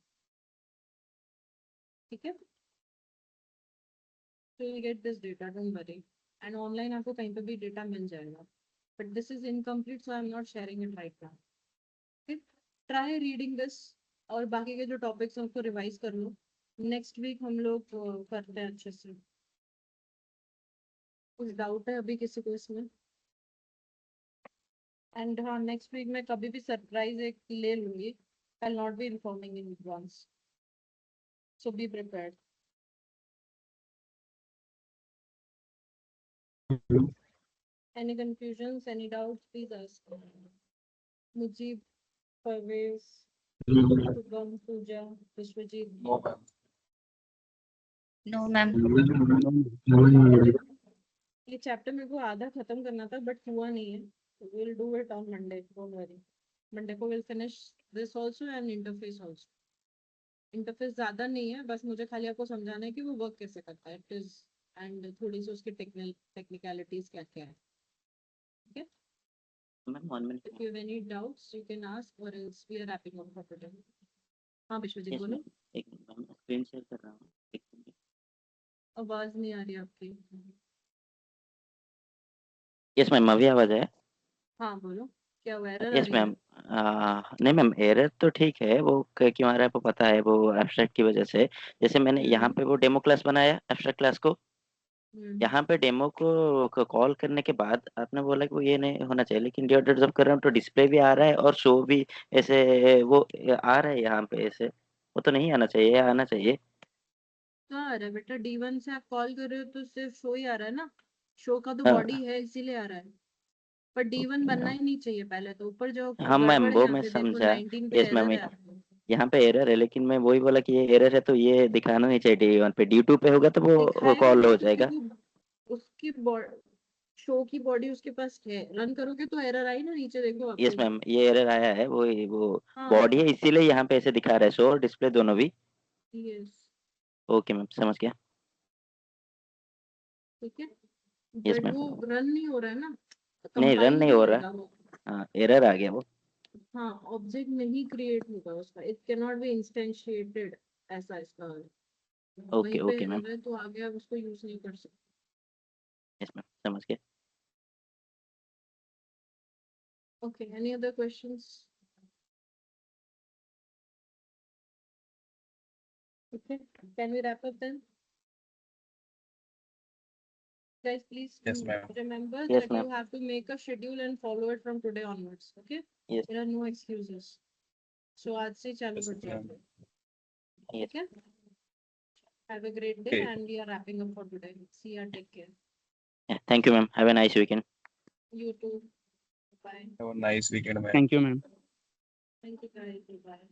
ठीक है, तो you get this data, don't worry, and online आपको कहीं पे भी डेटा मिल जाएगा, but this is incomplete, so I am not sharing it right now. Okay, try reading this, और बाकी के जो टॉपिक्स हैं उसको रिवाइज कर लो। नेक्स्ट वीक हम लोग करते हैं अच्छे से। कुछ डाउट है अभी किसी को इसमें? एंड हाँ, नेक्स्ट वीक में कभी भी सरप्राइज एक ले लूंगी, आई will not be informing in advance, so be prepared. Any confusions, any doubts, please ask. Mujib, Parvez, Shubham, Pooja, Vishwajit. No, ma'am. No ma'am. ये चैप्टर मेरे को आधा खत्म करना था, बट हुआ नहीं है, will do it on Monday, don't worry. Monday को will finish this also and interface also. Interface ज्यादा नहीं है, बस मुझे खाली आपको समझाना है कि वो वर्क कैसे करता है, इट इज, एंड थोड़ी सी उसकी टेक्निकलिटीज क्या क्या है। ठीक है, ma'am 1 minute. if you have any doubts you can ask, or else we are wrapping up for today. हाँ विश्वजीत यस बोलो। मैम, एक मिनट मैम, स्क्रीन शेयर कर रहा हूँ, एक मिनट। आवाज नहीं आ रही आपकी। यस मैम, अभी आवाज है? हाँ बोलो, क्या हुआ, एरर आ यस रही है? मैम। नहीं मैम, एरर तो ठीक है, वो क्यों आ रहा है वो पता है, वो एब्स्ट्रैक्ट की वजह से। जैसे मैंने यहाँ पे वो डेमो क्लास बनाया, एब्स्ट्रैक्ट क्लास को, यहाँ पे डेमो को कॉल करने के बाद आपने बोला कि वो ये नहीं होना चाहिए, लेकिन जब कर रहा हूँ तो डिस्प्ले भी आ रहा है और शो भी ऐसे वो आ रहा है यहाँ पे ऐसे, वो तो नहीं आना चाहिए, आना चाहिए। कहाँ आ रहा है बेटा? D1 से आप कॉल कर रहे हो तो सिर्फ शो ही आ रहा है ना, शो का तो हाँ, बॉडी है इसीलिए आ रहा है, पर D1 बनना ही नहीं चाहिए। पहले तो ऊपर जो हाँ मैम, गड़बड़ है वो यहाँ मैं पे देखो, समझा। 19 पे यस मैम, एरर है आपको। यहाँ पे एरर है, लेकिन मैं वही बोला कि ये एरर है तो ये दिखाना नहीं चाहिए D1 पे, D2 पे होगा तो वो दिखाएगा कॉल नहीं हो क्योंकि जाएगा। वो उसकी शो की बॉडी उसके पास है, रन करोगे तो एरर आई ना, नीचे देखो यस आपको। मैम, ये एरर आया है, वो हाँ बॉडी है इसीलिए यहाँ पे ऐसे दिखा रहा है, शो और डिस्प्ले दोनों भी। यस, ओके मैम, समझ गया। ठीक है, यस बट मैम, वो रन नहीं हो रहा है ना, नहीं रन कंपाइल नहीं नहीं हो होगा रहा। वो। हाँ, एरर आ गया वो। हाँ, ऑब्जेक्ट नहीं क्रिएट होगा उसका, इट कैन नॉट बी इंस्टेंशिएटेड, ऐसा इसका वहीं ओके पे ओके मैम। एरर है, तो आगे आप उसको यूज नहीं कर सकते। यस मैम, समझ गया। Okay, any other questions? Okay, can we wrap up then? Guys, please Yes, ma'am. remember Yes, that ma'am. you have to make a schedule and follow it from today onwards. Okay? Yes. There are no excuses. So आज से चालू Yes, कर ma'am. जाओ। Yes. ठीक है? Have a great day, Okay. and we are wrapping up for today. See ya. Take care. Yeah, thank you, ma'am. Have a nice weekend. You too. Bye. Have a nice weekend, man. Thank you ma'am. Thank you guys. Bye.